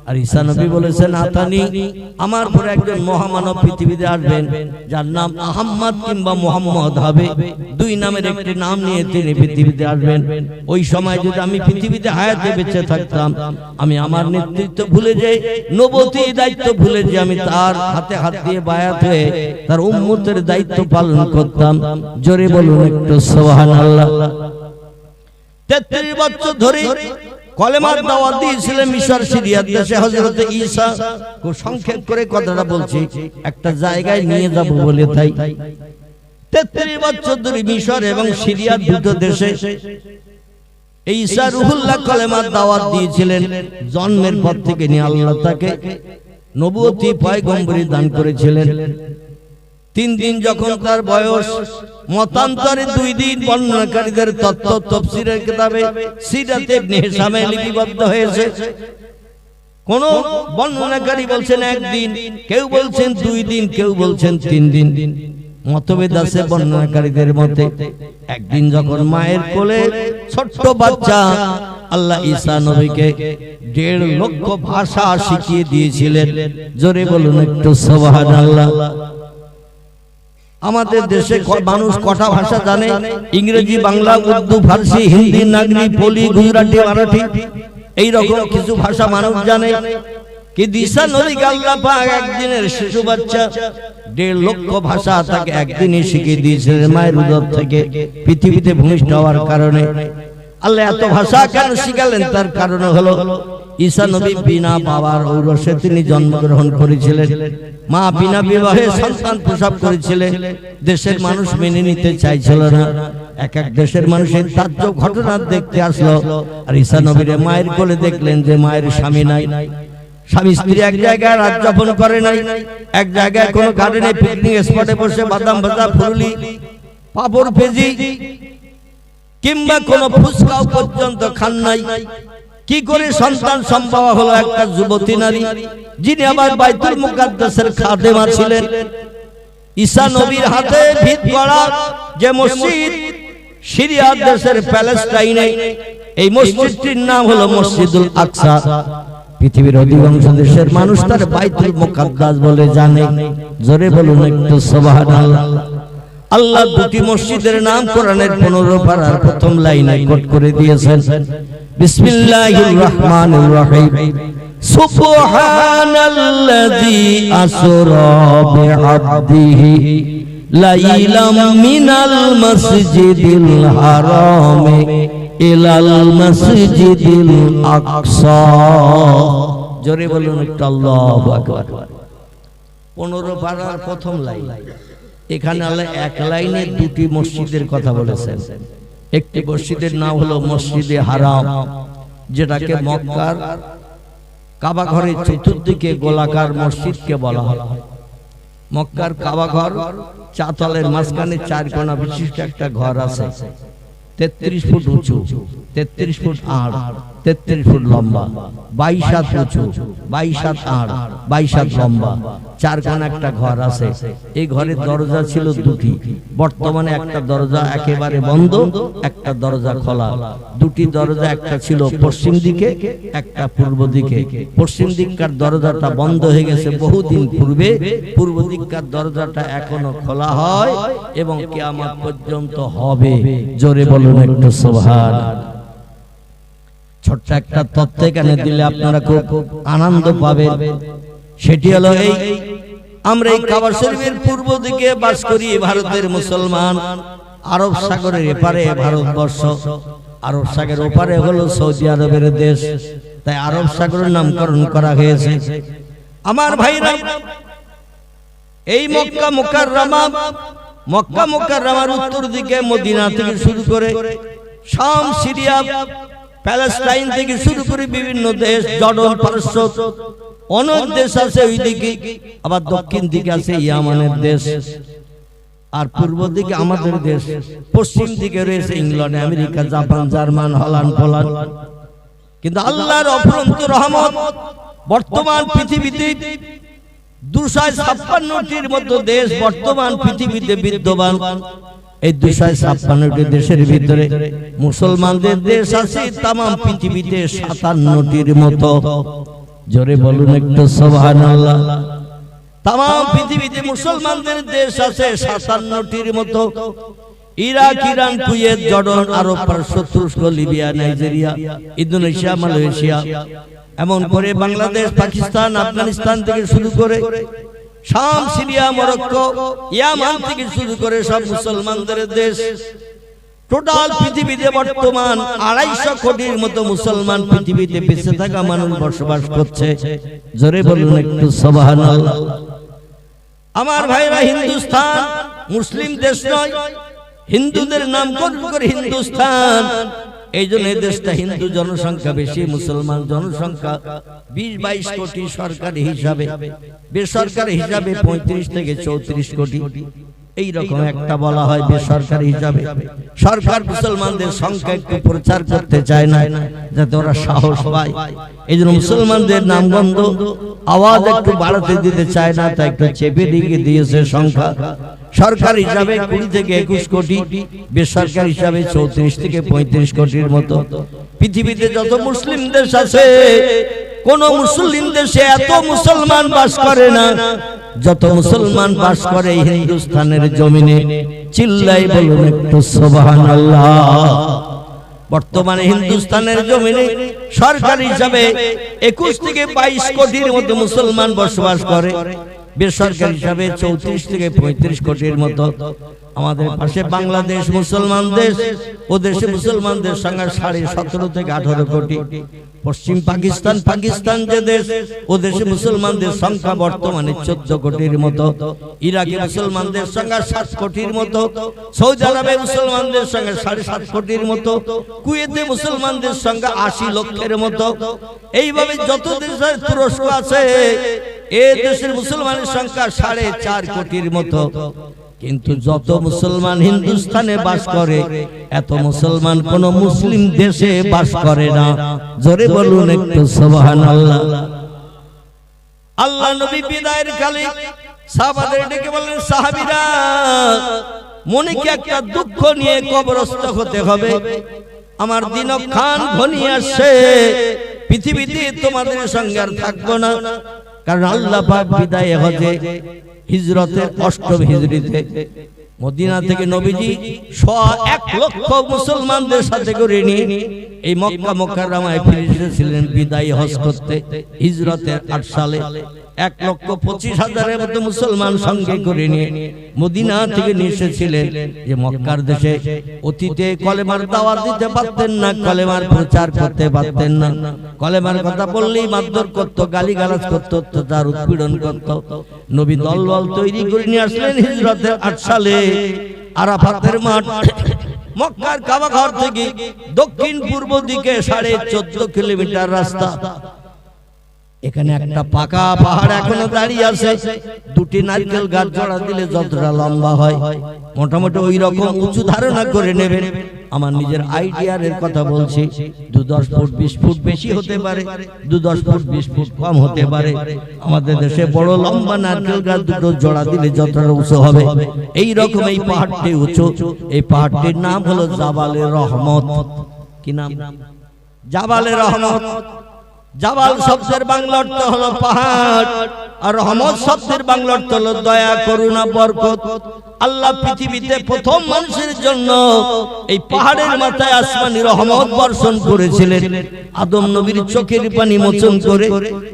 Speaker 1: আর ঈসা নবী বলেছেন, আতানি, আমার পরে একজন মহামানব পৃথিবীতে আসবেন, যার নাম আহমদ কিংবা মুহাম্মদ হবে। 2 নামের একটি নাম নিয়ে তিনি পৃথিবীতে আসবেন। ওই সময় যদি আমি পৃথিবীতে হায়াতে বেঁচে থাকতাম, আমি আমার নেতৃত্ব ভুলে যাই, নবুয়তি দায়িত্ব ভুলে যাই, আমি তার হাতে হাত দিয়ে বায়াত হয়ে তার উম্মতের দায়িত্ব পালন করতাম। জোরে বলুন একটু সুবহানাল্লাহ। 33 বছর ধরে কলেমার দাওয়াত দিয়েছিলেন মিশর সিরিয়ার দেশে হযরত ঈসা। খুব সংক্ষেপ করে কথাটা বলছি, একটা জায়গায় নিয়ে যাব বলে তাই। 33 বছর ধরে মিশর এবং সিরিয়ার দুটো দেশে ঈসা রূহুল্লাহ কলেমার দাওয়াত দিয়েছিলেন। জন্মের পর থেকে নিয়ে আল্লাহ তাকে নবুয়তি পয়গম্বরি দান করেছিলেন। 3 দিন যখন তার বয়স, মতান্তরে 2 দিন বর্ণনাকারীদের তত্ত্ব তাফসীরের কিতাবে সিরাতে ইবনে হিশামে লিপিবদ্ধ হয়েছে। কোন বর্ণনাকারী বলছেন 1 দিন, কেউ বলছেন 2 দিন, কেউ বলছেন 3 দিন। মতভেদ আছে বর্ণনাকারীদের মতে। একদিন যখন মায়ের কোলে ছোট্ট বাচ্চা, আল্লাহ ঈসা নবীকে 1.5 লক্ষ ভাষা শিখিয়ে দিয়েছিলেন। জোরে বলুন একটু সুবহানাল্লাহ। আমাদের দেশে মানুষ কটা ভাষা জানে? ইংরেজি, বাংলা, উর্দু, ফার্সি, হিন্দি, নাগরি, পলি, গুজরাটি, মারাঠি, এই রকম কিছু ভাষা মানুষ জানে। কিন্তু ঈসা নবীকে আল্লাহ পাক একদিনের শিশু বাচ্চা 1.5 লক্ষ ভাষা তাকে একদিনই শিখিয়ে দিয়েছিলেন মায়ের উদর থেকে। পৃথিবীতে ভূমিষ্ঠ হওয়ার কারণে আল্লাহ এত ভাষা কেন শিখালেন? তার কারণ হলো ঈসা নবী বিনা বাবার ঔরসে তিনি জন্মগ্রহণ করেছিলেন। মা বিনা বিবাহে সন্তান প্রসব করেছিলেন। দেশের মানুষ মেনে নিতে চাইছিল না। এক এক দেশের মানুষের তাজ্জব ঘটনা দেখতে আসলো। আর ঈসা নবীর মায়ের কোলে দেখলেন যে মায়ের স্বামী নাই, স্বামী স্ত্রী এক জায়গায় রাত যাপন করে নাই, এক জায়গায় কোনো গার্ডেনে পিকনিক স্পটে বসে বাদাম ভাজা, ফুলুলি, পাপড় ভেজি কিংবা কোনো ফুচকাও পর্যন্ত খান নাই। কি করে সন্তান সম্ভব হলো? একটা যুবতী নারী, যিনি আবার বাইতুল মুকাদ্দাসের খাদেমা ছিলেন। ঈসা নবীর হাতে ভিত করা যে মসজিদ সিরিয়ার দেশের প্যালেস্টাইনে, এই মসজিদটির নাম হলো মসজিদুল আকসা। পৃথিবীর অধিকাংশ দেশের মানুষ তার বাইতুল মুকাদ্দাস বলে জানে। জোরে বলুন একটু সুবহানাল্লাহ। আল্লাহ 2টি মসজিদের নাম কোরআনের 15 পারার প্রথম লাইনে কোট করে দিয়েছেন। বিসমিল্লাহির রহমানির রহিম। সুবহানাল্লাযী আসরা বিআবদিহি লাইলাম মিনাল মসজিদিল হারামে ইলাল মসজিদিল আকসা। জোরে বলুন একটু আল্লাহু আকবার। 15 পারার প্রথম লাইন। এখানে আল্লাহ এক লাইনে দুটি মসজিদের কথা বলেছেন। একটি মসজিদের নাম হলো মসজিদে হারাম, যেটাকে মক্কার কাবা ঘরের চতুর্দিকে গোলাকার মসজিদকে বলা হয়। মক্কার কাবা ঘর চাতালের মাঝখানে 4 কোণা বিশিষ্ট একটা ঘর আছে, 33 ফুট উঁচু, 33 ফুট আড়, 33 ফুট লম্বা, 22 হাত উঁচু, 22 হাত আড়, 22 হাত লম্বা, 4 কোণা একটা ঘর আছে। এই ঘরের দরজা ছিল দুটি। বর্তমানে একটা দরজা একেবারে বন্ধ, একটা দরজা খোলা। দুটি দরজা, একটা ছিল পশ্চিম দিকে, একটা পূর্ব দিকে। পশ্চিম দিককার দরজাটা বন্ধ হয়ে গেছে বহুদিন পূর্বে, পূর্ব দিককার দরজাটা এখনো খোলা হয় এবং কিয়ামত পর্যন্ত হবে। জোরে বলুন একটু সুবহান। ছোট্ট একটা তথ্য এখানে দিলে আপনারা খুব আনন্দ পাবেন। সেটি হলো এই, আমরা এই কাবা শরীফের পূর্ব দিকে বাস করি ভারতের মুসলমান। আরব সাগরের এপারে ভারতবর্ষ, আরব সাগরের ওপারে হলো সৌদি আরবের দেশ, তাই আরব সাগরের নামকরণ করা হয়েছে। আমার ভাইরা, এই মক্কা মুকাররমা, মক্কা মুকাররমার উত্তর দিকে মদিনা থেকে শুরু করে শাম, সিরিয়া, প্যালেস্টাইন থেকে শুরু করে বিভিন্ন দেশ, জর্ডান, পারস্য, অনেক দেশ আছে ওই দিকে। আবার দক্ষিণ দিকে আছে ইয়ামানের দেশ, আর পূর্ব দিকে আমাদের দেশ। পশ্চিম দিকে রয়েছে England, America, Japan, German, Holland, Poland. কিন্তু আল্লাহর অফুরন্ত রহমত, বর্তমান পৃথিবীতে 256টির মতো দেশ বর্তমান পৃথিবীতে বিদ্যমান। এই 256টি দেশের ভিতরে মুসলমানদের দেশ আছে তামাম পৃথিবীতে 57টির মতো। জোরে বলুন একটু সুবহানাল্লাহ। তামাম পৃথিবীতে মুসলমানদের দেশ আছে 57টির মতো। ইরাক, ইরান, কুয়েত, জর্ডান, আরব, পারস্য, তুরস্ক, লিবিয়া, নাইজেরিয়া, ইন্দোনেশিয়া, মালয়েশিয়া, এমন করে বাংলাদেশ, পাকিস্তান, আফগানিস্তান থেকে শুরু করে শাম, সিরিয়া, মরক্কো, ইয়ামান থেকে শুরু করে সব মুসলমানদের দেশ। টোটাল পৃথিবীতে বর্তমান 250 কোটির মতো মুসলমান পৃথিবীতে বেঁচে থাকা মানুষ বসবাস করছে। জোরে বলুন একটু সুবহানাল্লাহ। আমার ভাইরা, হিন্দুস্তান মুসলিম দেশ নয়, হিন্দুদের নামকরণ করে হিন্দুস্তান। এই জন্য এই দেশটা হিন্দু জনসংখ্যা বেশি, মুসলমান জনসংখ্যা 20-22 কোটি সরকারি হিসাবে, বেসরকারি হিসাবে 35 থেকে 34 কোটি। এই রকম একটা বলা হয় বেসরকারি হিসাবে। সরকার মুসলমানদের সংখ্যা একটু প্রচার করতে চায় না, যাতে ওরা সাহস পায়। এই জন্য মুসলমানদের নামগন্ধ আওয়াজ একটু বাড়াতে দিতে চায় না, তাই একটু চেপে রেখে দিয়েছে সংখ্যা। সরকার হিসাবে 20 থেকে 21 কোটি, বেসরকারি হিসাবে 34 থেকে 35 কোটির মতো। পৃথিবীতে যত মুসলিম দেশ আছে, কোন মুসলিম দেশে এত মুসলমান বাস করে না যত মুসলমান বাস করে হিন্দুস্তানের জমিনে। চিল্লাই বলুন একটু সুবহানাল্লাহ। বর্তমানে হিন্দুস্তানের জমিনে সরকার হিসাবে 21 থেকে 22 কোটির মতো মুসলমান বসবাস করে, বেসরকারি হিসাবে 34 থেকে 35 কোটির মতো। আমাদের পাশে বাংলাদেশ মুসলমান দেশ, ও দেশে মুসলমানদের সংখ্যা 17.5 থেকে 18 কোটি। পশ্চিম পাকিস্তান, পাকিস্তান যে দেশ, ও দেশে মুসলমানদের সংখ্যা বর্তমানে 14 কোটির মতো। ইরাকে মুসলমানদের সংখ্যা 7 কোটির মতো। সৌদি আরবে মুসলমানদের সংখ্যা 7.5 কোটির মতো। কুয়েতে মুসলমানদের সংখ্যা 80 লক্ষের মতো। এইভাবে যত দেশে তুরস্ক আছে, এই দেশের মুসলমানের সংখ্যা 4.5 কোটির মতো। কিন্তু যত মুসলমান হিন্দুস্তানে বাস করে, এত মুসলমান কোন মুসলিম দেশে বাস করে না। জোরে বলুন একটু সুবহানাল্লাহ। আল্লাহ নবী বিদায়ের কালে সাহাবাদের ডেকে বললেন, সাহাবীরা, মনে কি একটা দুঃখ নিয়ে কবরস্থ হতে হবে? আমার দিনক্ষণ ঘনিয়ে আসছে, পৃথিবীতে তোমাদের সঙ্গে আর থাকবো না। কারণ আল্লাহ পাক বিদায় হজে হিজরতের 8ম হিজরিতে মদিনা থেকে নবীজি 1 লক্ষ মুসলমানদের সাথে করে নিয়ে এই মক্কা মুকাররমায় ফিরে এসেছিলেন বিদায়ী হজ করতে হিজরতের 8 সালে। 1,25,000-এর মতো মুসলমান সঙ্গে করে নিয়ে মদিনা থেকে নিয়ে এসেছিলেন যে মক্কার দেশে অতীতে কলেমার দাওয়াত দিতে পারতেন না, কলেমার প্রচার করতে পারতেন না, কলেমার কথা বললেই মারধর করত, গালিগালাজ করত, তার উৎপীড়ন করত। নবী দলবল তৈরি করে নিয়ে আসলেন হিজরতের 8 সালে আরাফাতের মাঠ মক্কার কাবা ঘর থেকে দক্ষিণ পূর্ব দিকে 14.5 কিলোমিটার রাস্তা। এখানে একটা পাকা পাহাড় এখনো দাঁড়িয়ে আছে, দুটি নারকেল গাছ জোড়া দিলে যতটা লম্বা হয় মোটামুটি ওই রকম উঁচু ধারণা করে নেবেন। আমার নিজের আইডিয়ার কথা বলছি, 2-10 ফুট 20 ফুট বেশি হতে পারে, 2-10 ফুট 20 ফুট কম হতে পারে। আমাদের দেশে বড় লম্বা নারকেল গাছ দুটো জোড়া দিলে যতটা উঁচু হবে এই রকম এই পাহাড়টি উঁচু। এই পাহাড়টির নাম হলো জাবালে রহমত। কি নাম? জাবালে রহমত। জাবাল শব্দের বাংলা অর্থ হলো পাহাড়, আর রহমত শব্দের বাংলা অর্থ হলো দয়া, করুণা, বরকত। আল্লাহ পৃথিবীতে প্রথম মানুষের জন্য এই পাহাড়ের মাথায় আসমানি রহমত বর্ষণ করেছিলেন। আদম নবীর চোখের পানি মোচন করে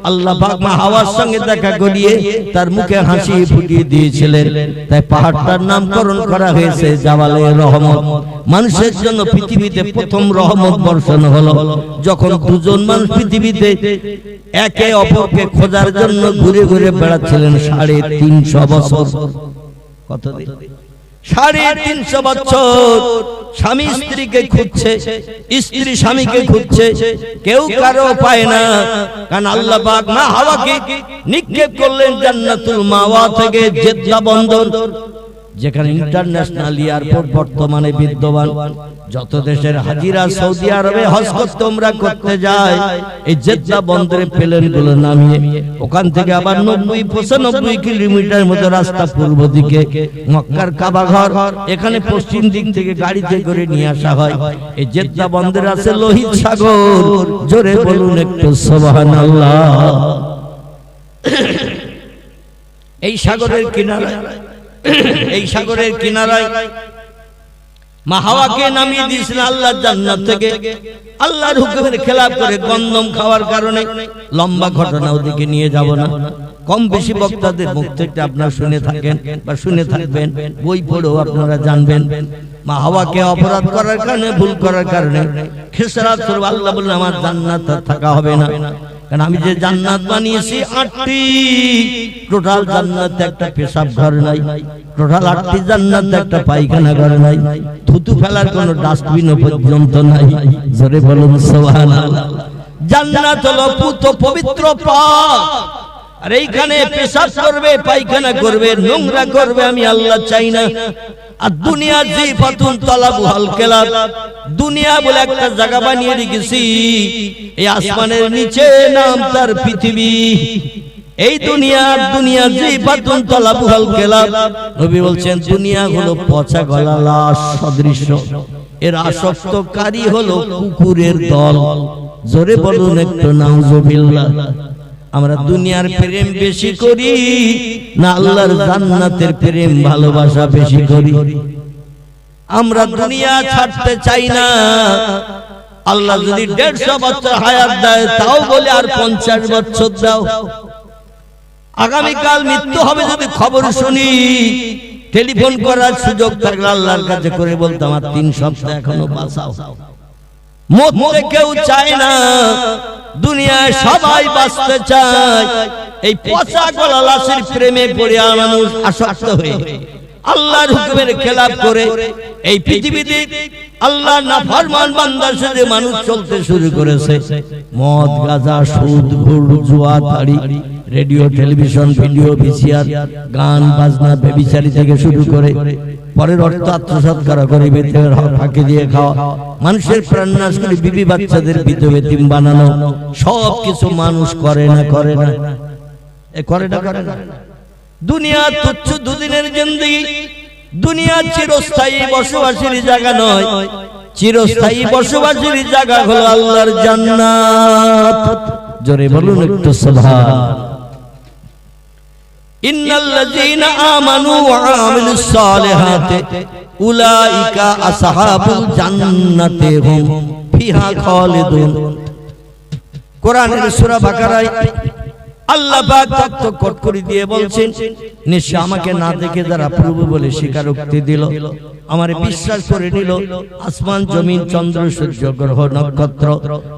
Speaker 1: আল্লাহ পাক মা হাওয়ার সঙ্গে দেখা করিয়ে তার মুখে হাসি ফুটিয়ে দিয়েছিলেন। তাই পাহাড়টার নামকরণ করা হয়েছে জাবালে রহমত। মানুষের জন্য পৃথিবীতে প্রথম রহমত বর্ষণ হলো যখন দুজন মানুষ পৃথিবীতে একে অপরকে খোঁজার জন্য ঘুরে ঘুরে বেড়াচ্ছিলেন 350 বছর। কতদিন? 350 বছর স্বামী স্ত্রীকে খুঁজছে, স্ত্রী স্বামীকে খুঁজছে, কেউ কারো পায় না। কারণ আল্লাহ পাক মা হাওয়াকে নিক্ষেপ করলেন জান্নাতুল মাওয়া থেকে জেদ্দা বন্দর, যেখানে ইন্টারন্যাশনাল এয়ারপোর্ট বর্তমানে বিদ্যমান। যত দেশের হাজিরা সৌদি আরবে হজ করতে উমরা করতে যায় এই জেদ্দা বন্দরে প্লেনগুলো নামিয়ে ওখান থেকে আবার 90-95 কিলোমিটার মতো রাস্তা পূর্ব দিকে মক্কার কাবা ঘর, এখানে পশ্চিম দিক থেকে গাড়িতে করে নিয়ে আসা হয়। এই জেদ্দা বন্দরে আছে লোহিত সাগর। জোরে বলুন একটু সুবহানাল্লাহ। এই সাগরের কিনারায় মা হাওয়াকে নামিয়ে দিয়েছিলেন আল্লাহর জান্নাত থেকে। আল্লাহর হুকুমের খেলাফ করে গন্ধম খাওয়ার কারণে, লম্বা ঘটনা ওদিকে নিয়ে যাব না, কম বেশি বক্তাদের মুখ থেকে আপনারা শুনে থাকেন বা শুনে থাকবেন, বই পড়েও আপনারা জানবেন। মা হাওয়াকে অপরাধ করার কারণে, ভুল করার কারণে খেসারাত স্বরূপ আল্লাহ বললেন আমার জান্নাত থাকা হবে না। কারণ আমি যে জান্নাত বানিয়েছি 8টি, টোটাল জান্নাতে একটা পেশাব ঘর নাই, টোটাল 8টি জান্নাতে একটা পায়খানা ঘর নাই, থুতু ফেলার কোনো ডাস্টবিনও পর্যন্ত নাই। জোরে বলুন সুবহানাল্লাহ। জান্নাত হলো পবিত্র পাক, আর এইখানে পেশাব করবে, পায়খানা করবে, নোংরা করবে আমি আল্লাহ চাই না। আর দুনিয়া জিফাতুন তালাবুল কেলাব, দুনিয়া বলে একটা জায়গা বানিয়ে রেখেছি, এই আসমানের নিচে নাম তার পৃথিবী। এই দুনিয়া জিফাতুন তালাবুল কেলাব। নবী বলছেন দুনিয়া হলো পচা গলা লাশ সদৃশ্য, এর আসক্তকারী হলো কুকুরের দল। জোরে বলুন একটু নাউজুবিল্লাহ। আমরা দুনিয়ার প্রেম বেশি করি না আল্লাহর জান্নাতের প্রেম ভালোবাসা বেশি করি? আমরা দুনিয়া ছাড়তে চাই না। আল্লাহ যদি 150 বছর হায়াত দেয় তাও বলে আর 50 বছর দাও। আগামীকাল মৃত্যু হবে যদি খবর শুনি, টেলিফোন করার সুযোগ থাকলে আল্লাহর কাছে করে বলতাম আমার 3 সপ্তাহ এখনো বাঁচাও। মরতে কেউ চায় না, দুনিয়ায় সবাই বাঁচতে চায়। এই পচা গলা লাশের প্রেমে পড়ে মানুষ আসক্ত হয়ে আল্লাহর হুকুমের খেলাফ করে এই পৃথিবীতে আল্লাহর নাফরমান বান্দা সাথে মানুষ চলতে শুরু করেছে। মদ, গাঁজা, সুদ, ঘুষ, জুয়া, তাড়ি, রেডিও, টেলিভিশন, ভিডিও, ভিসিআর, গান বাজনা, ব্যভিচারী থেকে শুরু করে পরের অর্থ আত্মসাৎ করা, গরিবের ফাঁকি দিয়ে খাওয়া, মানুষের প্রাণনাশ করে বিবি বাচ্চাদের বিধবা এতিম বানানো, সব কিছু মানুষ করে না। দুনিয়া তুচ্ছ দুদিনের জিন্দেগি। দুনিয়া চিরস্থায়ী বসবাসের জায়গা নয়, চিরস্থায়ী বসবাসের জায়গা হলো আল্লাহর জান্নাত। জোরে বলুন একটু সুবহান। ইন্নাল্লাযীনা আমানু ওয়া আমিলুস সালিহাতি উলাইকা আসহাবুল জান্নাতি হুম ফিহা খালিদুন। কোরআনের সূরা বাকারায় আল্লাহ পাক চকচক করে দিয়ে বলছেন, নিশ্চয় আমাকে না দেখে যারা প্রভু বলে স্বীকারোক্তি দিল, আমারে বিশ্বাস করে নিল, আসমান জমিন চন্দ্র সূর্য গ্রহ নক্ষত্র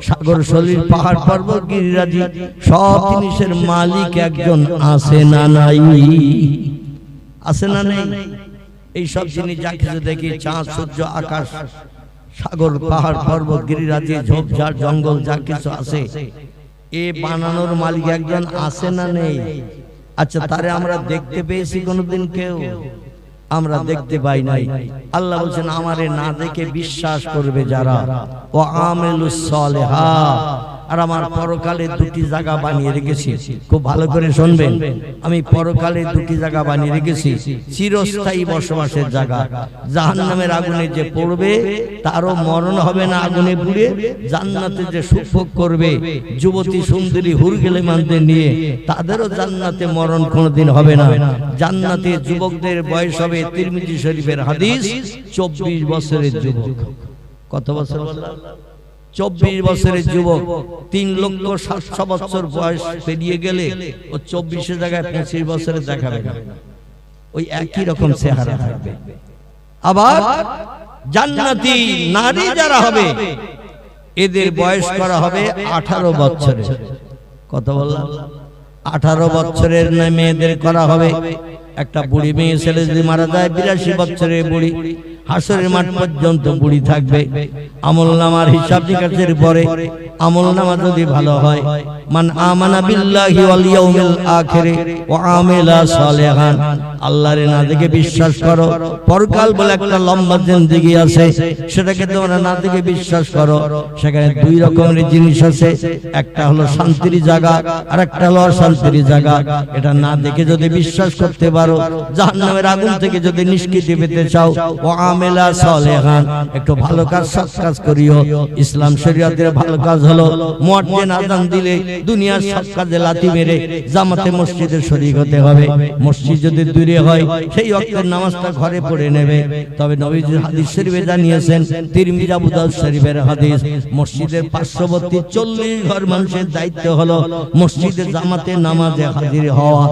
Speaker 1: সাগর সলিল পাহাড় পর্বত গিরিরাজি সব জিনিসের মালিক একজন আছে না নাই? আছে না নেই? এই সব জিনিস যা কিছু দেখি, চাঁদ সূর্য আকাশ সাগর পাহাড় পর্বত গিরিরাজি ঝোপঝাড় জঙ্গল যা কিছু আছে, এ বানানোর মালিক একজন আছে না নেই? আচ্ছা, তারে আমরা দেখতে পেয়েছি কোনোদিন? কেউ আমরা দেখতে পাই নাই। আল্লাহ বলছেন, আমারে না দেখে বিশ্বাস করবে যারা, ও আমিলুস সালিহাত, আর আমার পরকালে দুটি জায়গা বানিয়ে রেখেছি। খুব ভালো করে শুনবেন, আমি পরকালে দুটি জায়গা বানিয়ে রেখেছি, চিরস্থায়ী বসবাসের জায়গা। জাহান্নামের আগুনে যে পড়বে তারও মরণ হবে না আগুনে পুড়ে, জান্নাতে যে সুখ করবে যুবতী সুন্দরী হুরগেলেমানদের নিয়ে, তাদেরও জান্নাতে মরণ কোনোদিন হবে না। জান্নাতে যুবকদের বয়স হবে, তিরমিজি শরীফের হাদিস, 24 বছরের যুবক। কত বছর বললাম? 24 বছরের যুবক। 3,07,000 বছর বয়স পেরিয়ে গেলে ও 24 জায়গায় 25 বছরে দেখাবে না, ওই একই রকম চেহারা থাকবে। আবার জান্নাতি নারী যারা হবে, এদের বয়স করা হবে 18 বছরের। কত বললাম? 18 বছরের মেয়েদের করা হবে। একটা বুড়ি মেয়ে ছেলে যদি মারা যায়, 82 বছরের বুড়ি, হাসরের মাঠ পর্যন্ত বুড়ি থাকবে। আমলনামার হিসাব নিকাশের পরে আমলনামা যদি ভালো হয়, মান আমানা বিল্লাহি ওয়াল ইয়াউমিল আখিরি ওয়া আমিলা সালিহান, আল্লাহর না দেখে বিশ্বাস করো, পরকাল বলে একটা লম্বা জিন্দেগি আছে, সেটাকে তোমরা না দেখে বিশ্বাস করো। সেখানে দুই রকমের জিনিস আছে, একটা হলো শান্তির জায়গা, আর একটা হলো অশান্তির জায়গা। এটা না দেখে যদি বিশ্বাস করতে পারো, জাহান্নামের আগুন থেকে যদি নিষ্কৃতি পেতে চাও, ওয়া আমিলা সালিহান, একটু ভালো কাজ সৎ কাজ করিও। ইসলাম শরীয়তের ভালো কাজ হলো মুয়াজ্জিন আযান দিলে দুনিয়ার সব কাজে লাথি মেরে জামাতে মসজিদে শরীক হতে হবে। মসজিদ যদি দূরে হয়, সেই ওয়াক্তের নামাজটা ঘরে পড়ে নেবে। তবে নবীজি হাদিস শরীফে জানিয়েছেন, তিরমিজি আবু দাউদ শরীফের হাদিস, মসজিদের পার্শ্ববর্তী 40 ঘর মানুষের দায়িত্ব হলো মসজিদে জামাতে নামাজে হাজির হওয়া।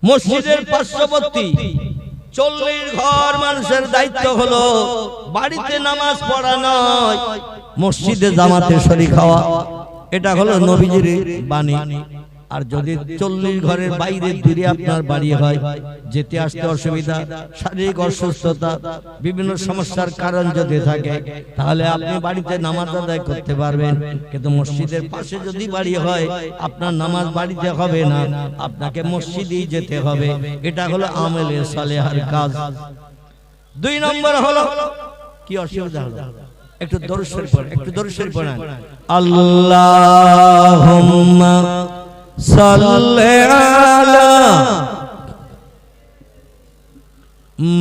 Speaker 1: মসজিদের পার্শ্ববর্তী 40 ঘর মানুষের দায়িত্ব হলো বাড়িতে নামাজ পড়া নয়, মসজিদে জামাতে শরীক হওয়া। এটা হলো নবীজির বাণী। আর যদি 40 ঘরের বাইরে দূরে আপনার বাড়ি হয়, যেতে আসতে অসুবিধা, শারীরিক অসুস্থতা, বিভিন্ন সমস্যার কারণ যদি থাকে, তাহলে আপনি বাড়িতে নামাজ আদায় করতে পারবেন। কিন্তু মসজিদের পাশে যদি বাড়ি হয়, আপনার নামাজ বাড়িতে হবে না, আপনাকে মসজিদেই যেতে হবে। এটা হলো আমলে সালেহার কাজ। 2 নম্বর হলো, কি অসুবিধা হলো? একটু দরুদ শরীফ পড়েন, একটু দরুদ শরীফ পড়েন। আল্লাহুম্মা সাল্লি আলা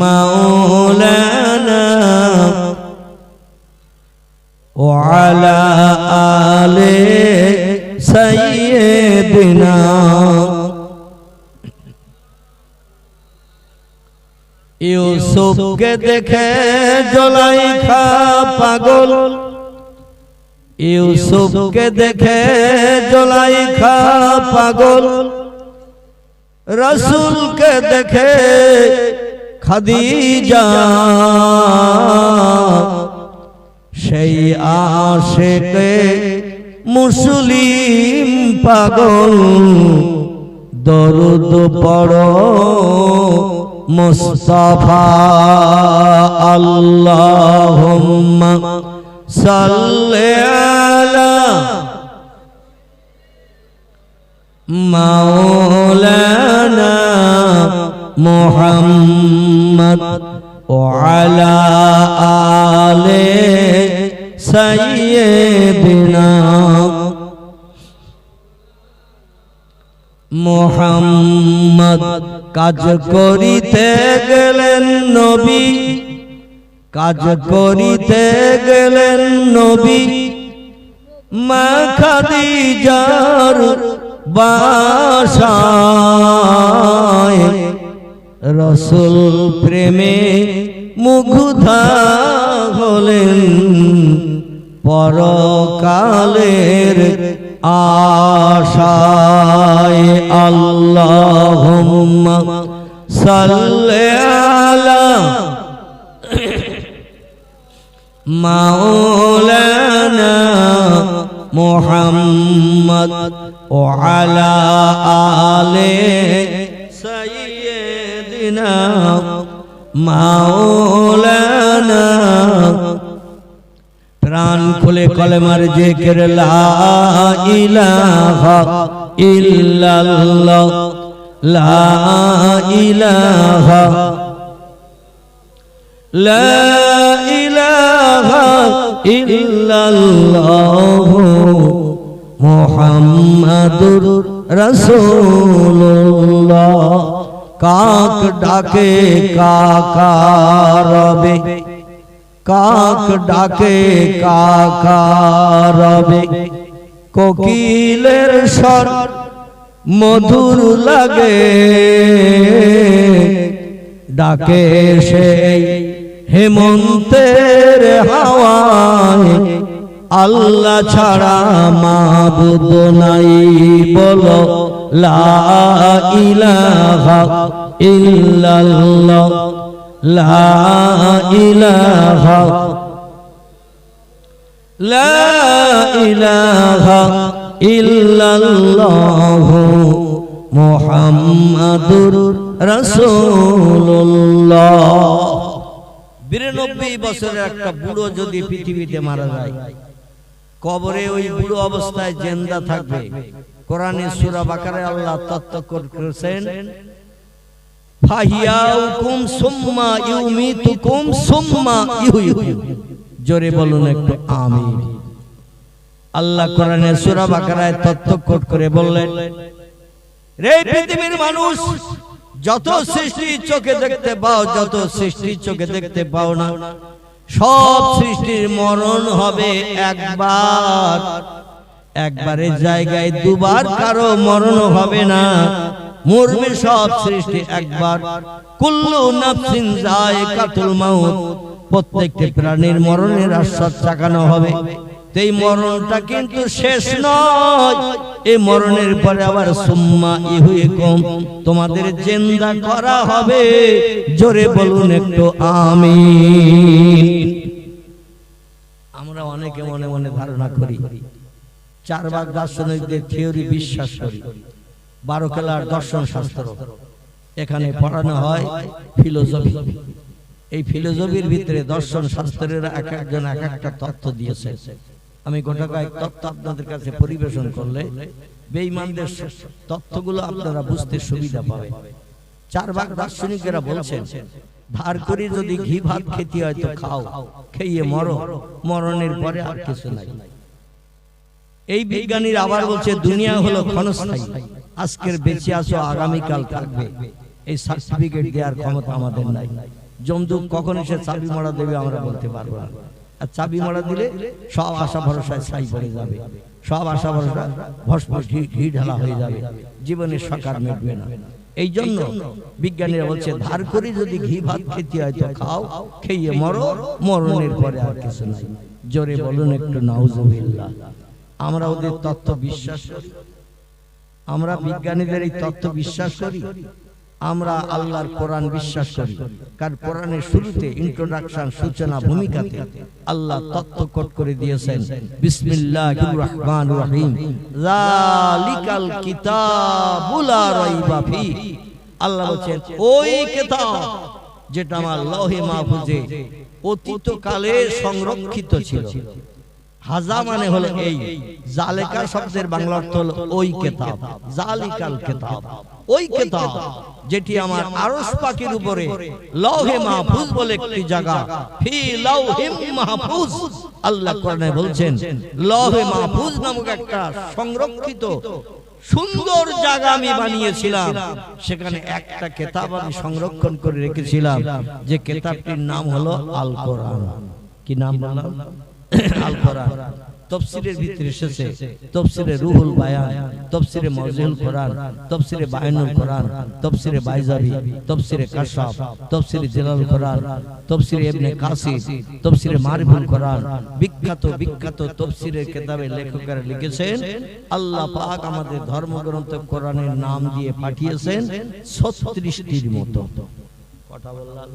Speaker 1: মাওলানা ওয়া আলা আলি সাইয়্যিদিনা। ইউসুফকে দেখে জুলাইখা পাগল, ইউসুফকে দেখে জুলাইখা পাগল, রাসূলকে দেখে খাদিজা, সেই আশিকে মুসলিম পাগল, দরুদ পড়ো মুস্তাফা। আল্লাহুম্মা সাল্লি আলা মাওলানা মুহাম্মদ ওয়া আলা আলি সাইয়্যিদিনা মুহাম্মদ। কাজ করিতে গেলেন নবী, কাজ করিতে গেলেন নবী, মা খাদিজার বাসায়, রাসূল প্রেমে মুগ্ধা হলেন, পরকালের আশায় আল্লাহুম্মা সাল্লি আলা মাওলানা মুহাম্মদ ওয়া আলা আলি সাইয়্যিদিনা মাওলানা। প্রাণ খুলে কলেমার জিকির লা ইলাহা ইল্লাল্লাহ লা ইলাহা লা ইলাহা ইল্লাল্লাহ মুহাম্মাদুর রাসূলুল্লাহ। কাক ডাকে কাকারবে, কাক ডাকে কাকারবে, কোকিলের স্বর মধুর লাগে, ডাকে সেই হেমন্তের হাওয়ায়, আল্লাহ ছাড়া মাবুদ নাই বলো লা ইলাহা ইল্লাল্লাহ লা ইলাহা লা ইলাহা ইল্লাল্লাহ মুহাম্মাদুর রাসূলুল্লাহ। 92 বছরের একটা বুড়ো যদি পৃথিবীতে মারা যায়, কবরে ওই বুড়ো অবস্থায় জিন্দা থাকবে। কোরআনে সূরা বাকারায় আল্লাহ তত্ত্ব করেছেন, ফাহিয়াউকুম সুম্মা ইউমিতুকুম সুম্মা ইহয়িকুম। জোরে বলুন একটু আমিন। আল্লাহ কোরআনে সূরা বাকারায় তত্ত্ব করে বললেন, রে পৃথিবীর মানুষ, যত সৃষ্টি চোখে দেখতে পাও, যত সৃষ্টি চোখে দেখতে পাও না, সব সৃষ্টির মরণ হবে একবার। একবারের জায়গায় দুবার কারো মরণ হবে না, মরবে সব সৃষ্টি একবার। কুল্লু নাফসিন যায়কাতুল মাউত, প্রত্যেকটি প্রাণীর মরণের আস্বাদ চাকানো হবে। এই মরণটা কিন্তু শেষ নয়, এই মরণের পরে আবার সুম্মা ইহয়িকুম, তোমাদের জিন্দা করা হবে। জোরে বলুন একটু আমিন। আমরা অনেকে মনে মনে ধারণা করি, 4 ভাগ দার্শনিকদের থিওরি বিশ্বাস করি, 12 কেলার দর্শন শাস্ত্র এখানে পড়ানো হয় ফিলোসফি। এই ফিলোসফির ভিতরে দর্শন শাস্ত্রের এক একজন এক একটা তত্ত্ব দিয়েছে। আমি গোটা কয়েক তত্ত্ব আপনাদের কাছে পরিবেশন করলে বেঈমানদের তত্ত্বগুলো আপনারা বুঝতে সুবিধা পাবেন। 4 ভাগ দার্শনিকেরা বলছেন, ধার করে যদি ঘি ভাত খেতে হয় তো খাও, খেয়ে মরো, মরণের পরে আর কিছু নাই। এই বিজ্ঞানীরা আবার বলছে, দুনিয়া হলো ক্ষণস্থায়ী, আজকের বেঁচে আছো, আগামীকাল থাকবে। এই সার্টিফিকেট দেওয়ার ক্ষমতা আমাদের নাই। যমদূত কখন এসে চাবি মারা দেবে আমরা বলতে পারবো না। আর চাবি মারা দিলে সব আশা ভরসায় ছাই পড়ে যাবে, সব আশা ভরসা ভস্ম ঘি ঢালা হয়ে যাবে, জীবনের সকার মিটবে না। এই জন্য বিজ্ঞানীরা বলছে, ধার করে যদি ঘি ভাত খেতে হয় তো খাও, খেয়ে মরো, মরণের পরে আর কিছু নাই। জোরে বলুন একটু নাউজুবিল্লাহ। আমরা ওদের তত্ত্ব বিশ্বাস করি, আমরা বিজ্ঞানীদের এই তত্ত্ব বিশ্বাস করি, আমরা আল্লাহর কোরআন বিশ্বাস করি। কারণ কোরআনের শুরুতে ইন্ট্রোডাকশন, সূচনা ভূমিকাতে আল্লাহ তত্ত্ব কোট করে দিয়েছেন, বিসমিল্লাহির রহমানির রহিম, যালিকাল কিতাবু লা রাইবা ফি। আল্লাহ বলেন, ওই কিতাব যেটা আমার লৌহে মাহফুজে অতীতকালে সংরক্ষিত ছিল। হাজা মানে হলো এই, জালেকা শব্দের বাংলা অর্থ হলো ওই কিতাব, জালিকাল কিতাব, ওই কিতাব যেটি আমার আরশ পাকের উপরে লৌহে মাহফুজ বলে একটি জায়গা, ফি লাউহিম মাহফুজ। আল্লাহ কোরআনে বলছেন, লৌহে মাহফুজ নামক একটা সংরক্ষিত সুন্দর জায়গা আমি বানিয়েছিলাম, সেখানে একটা কিতাব আমি সংরক্ষণ করে রেখেছিলাম, যে কিতাবটির নাম হলো আল কোরআন। কি নাম বললাম? আল কোরআন। তাফসীরের ভিতরে এসেছে তাফসীরে রুহুল বায়ান, তাফসীরে মাওজুল কোরআন, তাফসীরে বায়ানুল কোরআন, তাফসীরে বাইজাবি, তাফসীরে কাশফ, তাফসীরে জালাল কোরআন, তাফসীরে ইবনে কাসির, তাফসীরে মারিফুল কোরআন, বিখ্যাত বিখ্যাত তাফসীরের কিতাবে লেখকেরা লিখেছেন আল্লাহ পাক আমাদের ধর্মগ্রন্থ কোরআনের নাম দিয়ে পাঠিয়েছেন 36টির মতো। কথা বললাম